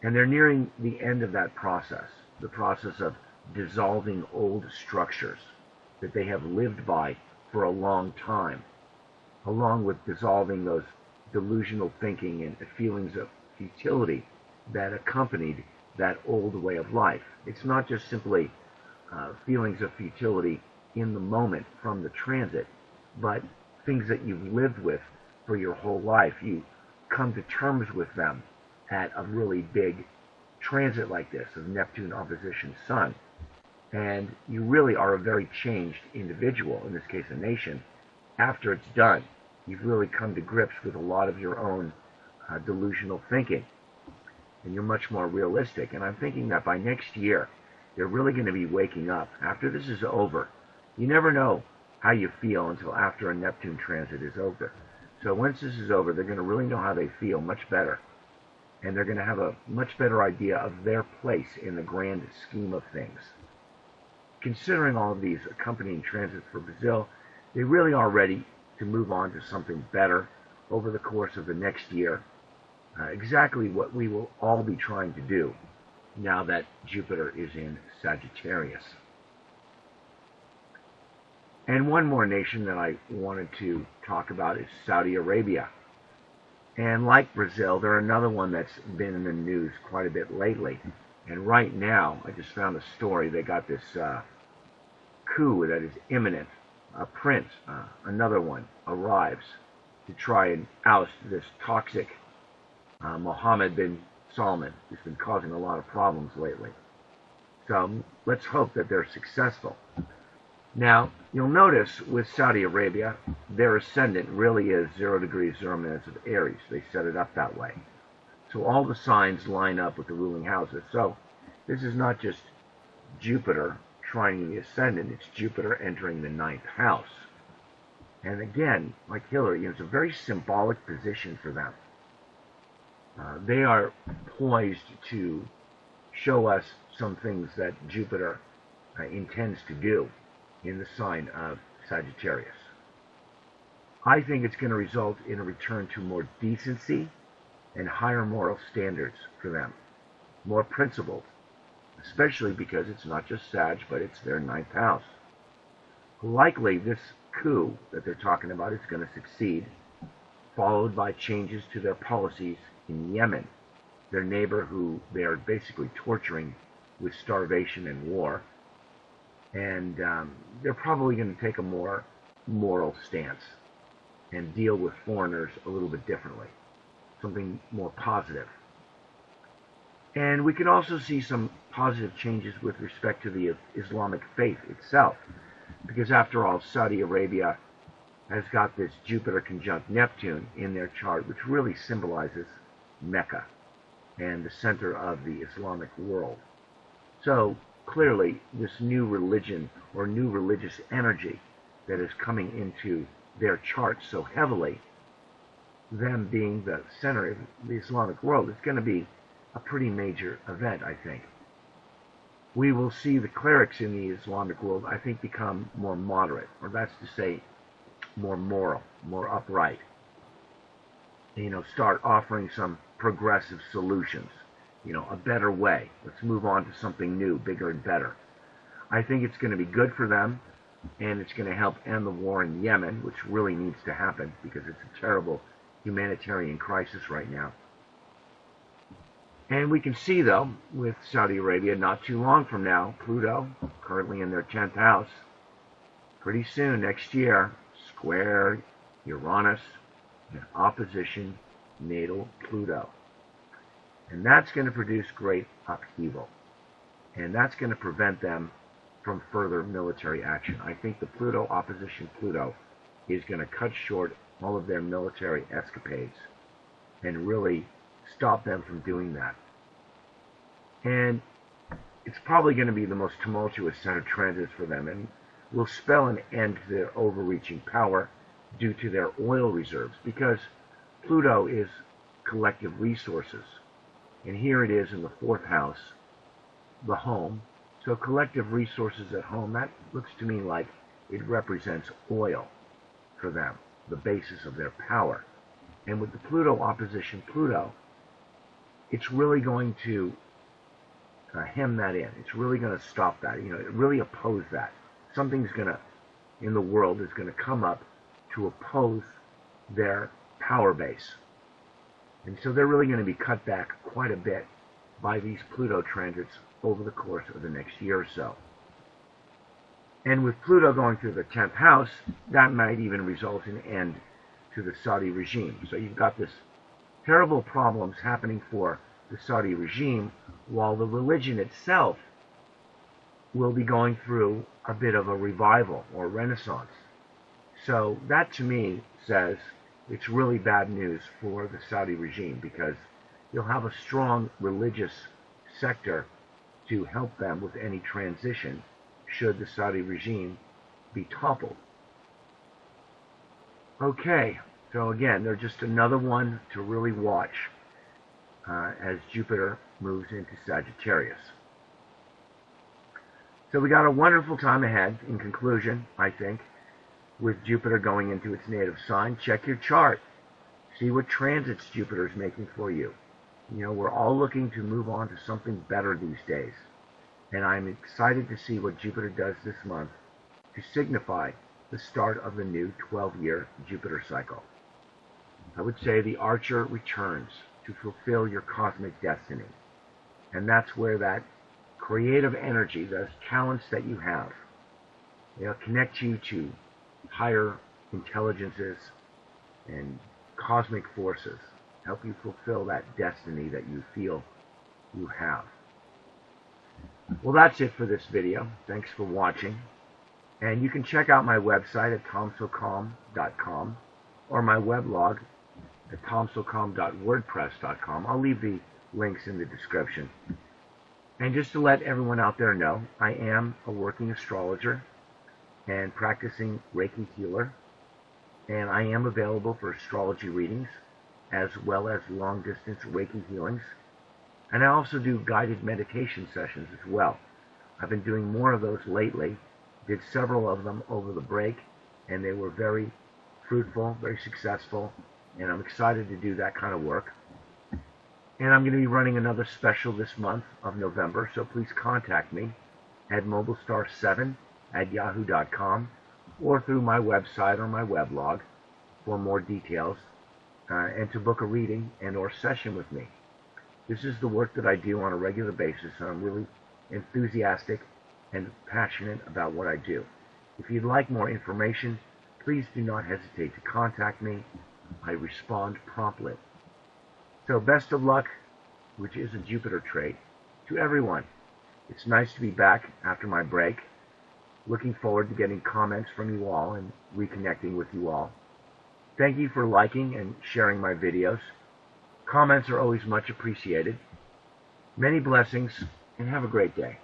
And they're nearing the end of that process, the process of dissolving old structures that they have lived by for a long time, along with dissolving those delusional thinking and feelings of futility that accompanied that old way of life. It's not just simply feelings of futility in the moment from the transit, but things that you've lived with for your whole life. You come to terms with them at a really big transit like this of Neptune opposition Sun. And you really are a very changed individual, in this case a nation, after it's done. You've really come to grips with a lot of your own delusional thinking. And you're much more realistic. And I'm thinking that by next year, they're really going to be waking up. After this is over, you never know how you feel until after a Neptune transit is over. So once this is over, they're going to really know how they feel much better. And they're going to have a much better idea of their place in the grand scheme of things. Considering all of these accompanying transits for Brazil, they really are ready to move on to something better over the course of the next year. Exactly what we will all be trying to do now that Jupiter is in Sagittarius. And one more nation that I wanted to talk about is Saudi Arabia. And like Brazil, they're another one that's been in the news quite a bit lately. And right now, I just found a story. They got this coup that is imminent. A prince, another one, arrives to try and oust this toxic Mohammed bin Salman, who's been causing a lot of problems lately. So let's hope that they're successful. Now, you'll notice with Saudi Arabia, their ascendant really is 0 degrees 0 minutes of Aries. They set it up that way. So all the signs line up with the ruling houses. So this is not just Jupiter trining the ascendant, it's Jupiter entering the 9th house. And again, like Hillary, it's a very symbolic position for them. They are poised to show us some things that Jupiter intends to do in the sign of Sagittarius. I think it's going to result in a return to more decency and higher moral standards for them, more principled, especially because it's not just Sag, but it's their 9th house. Likely this coup that they're talking about is going to succeed, followed by changes to their policies in Yemen, their neighbor who they are basically torturing with starvation and war. And they're probably going to take a more moral stance and deal with foreigners a little bit differently, something more positive. And we can also see some positive changes with respect to the Islamic faith itself, because after all, Saudi Arabia has got this Jupiter conjunct Neptune in their chart, which really symbolizes Mecca and the center of the Islamic world. So clearly, this new religion or new religious energy that is coming into their chart so heavily, them being the center of the Islamic world, is going to be a pretty major event, I think. We will see the clerics in the Islamic world, I think, become more moderate, or that's to say, more moral, more upright. Start offering some progressive solutions. A better way. Let's move on to something new, bigger and better. I think it's going to be good for them, and it's going to help end the war in Yemen, which really needs to happen because it's a terrible humanitarian crisis right now. And we can see, though, with Saudi Arabia, not too long from now, Pluto, currently in their 10th house, pretty soon, next year, square Uranus in opposition natal Pluto. And that's going to produce great upheaval. And that's going to prevent them from further military action. I think the Pluto opposition Pluto is going to cut short all of their military escapades and really stop them from doing that. And it's probably going to be the most tumultuous set of transits for them, and will spell an end to their overreaching power due to their oil reserves, because Pluto is collective resources. And here it is in the 4th house, the home. So collective resources at home, that looks to me like it represents oil for them, the basis of their power. And with the Pluto opposition Pluto, it's really going to hem that in. It's really going to stop that. Really oppose that. Something's going to, in the world, is going to come up to oppose their power base. And so they're really going to be cut back quite a bit by these Pluto transits over the course of the next year or so. And with Pluto going through the 10th house, that might even result in an end to the Saudi regime. So you've got this terrible problems happening for the Saudi regime, while the religion itself will be going through a bit of a revival or renaissance. So that to me says it's really bad news for the Saudi regime, because you'll have a strong religious sector to help them with any transition should the Saudi regime be toppled. Okay, so again, they're just another one to really watch as Jupiter moves into Sagittarius. So we got a wonderful time ahead, in conclusion, I think, with Jupiter going into its native sign. Check your chart. See what transits Jupiter is making for you. You know, we're all looking to move on to something better these days. And I'm excited to see what Jupiter does this month to signify the start of the new 12-year Jupiter cycle. I would say the Archer returns to fulfill your cosmic destiny. And that's where that creative energy, those talents that you have, they'll connect you to higher intelligences and cosmic forces, help you fulfill that destiny that you feel you have. Well, that's it for this video. Thanks for watching. And you can check out my website at tomsocalm.com or my weblog at tomsocalm.wordpress.com. I'll leave the links in the description. And just to let everyone out there know, I am a working astrologer and practicing Reiki healer. And I am available for astrology readings as well as long-distance Reiki healings. And I also do guided meditation sessions as well. I've been doing more of those lately. Did several of them over the break, and they were very fruitful, very successful, and I'm excited to do that kind of work. And I'm going to be running another special this month of November, so please contact me at mobilestar7@yahoo.com or through my website or my weblog for more details and to book a reading and or session with me. This is the work that I do on a regular basis, and I'm really enthusiastic and passionate about what I do. If you'd like more information, please do not hesitate to contact me. I respond promptly. So best of luck, which is a Jupiter trait, to everyone. It's nice to be back after my break. Looking forward to getting comments from you all and reconnecting with you all. Thank you for liking and sharing my videos. Comments are always much appreciated. Many blessings, and have a great day.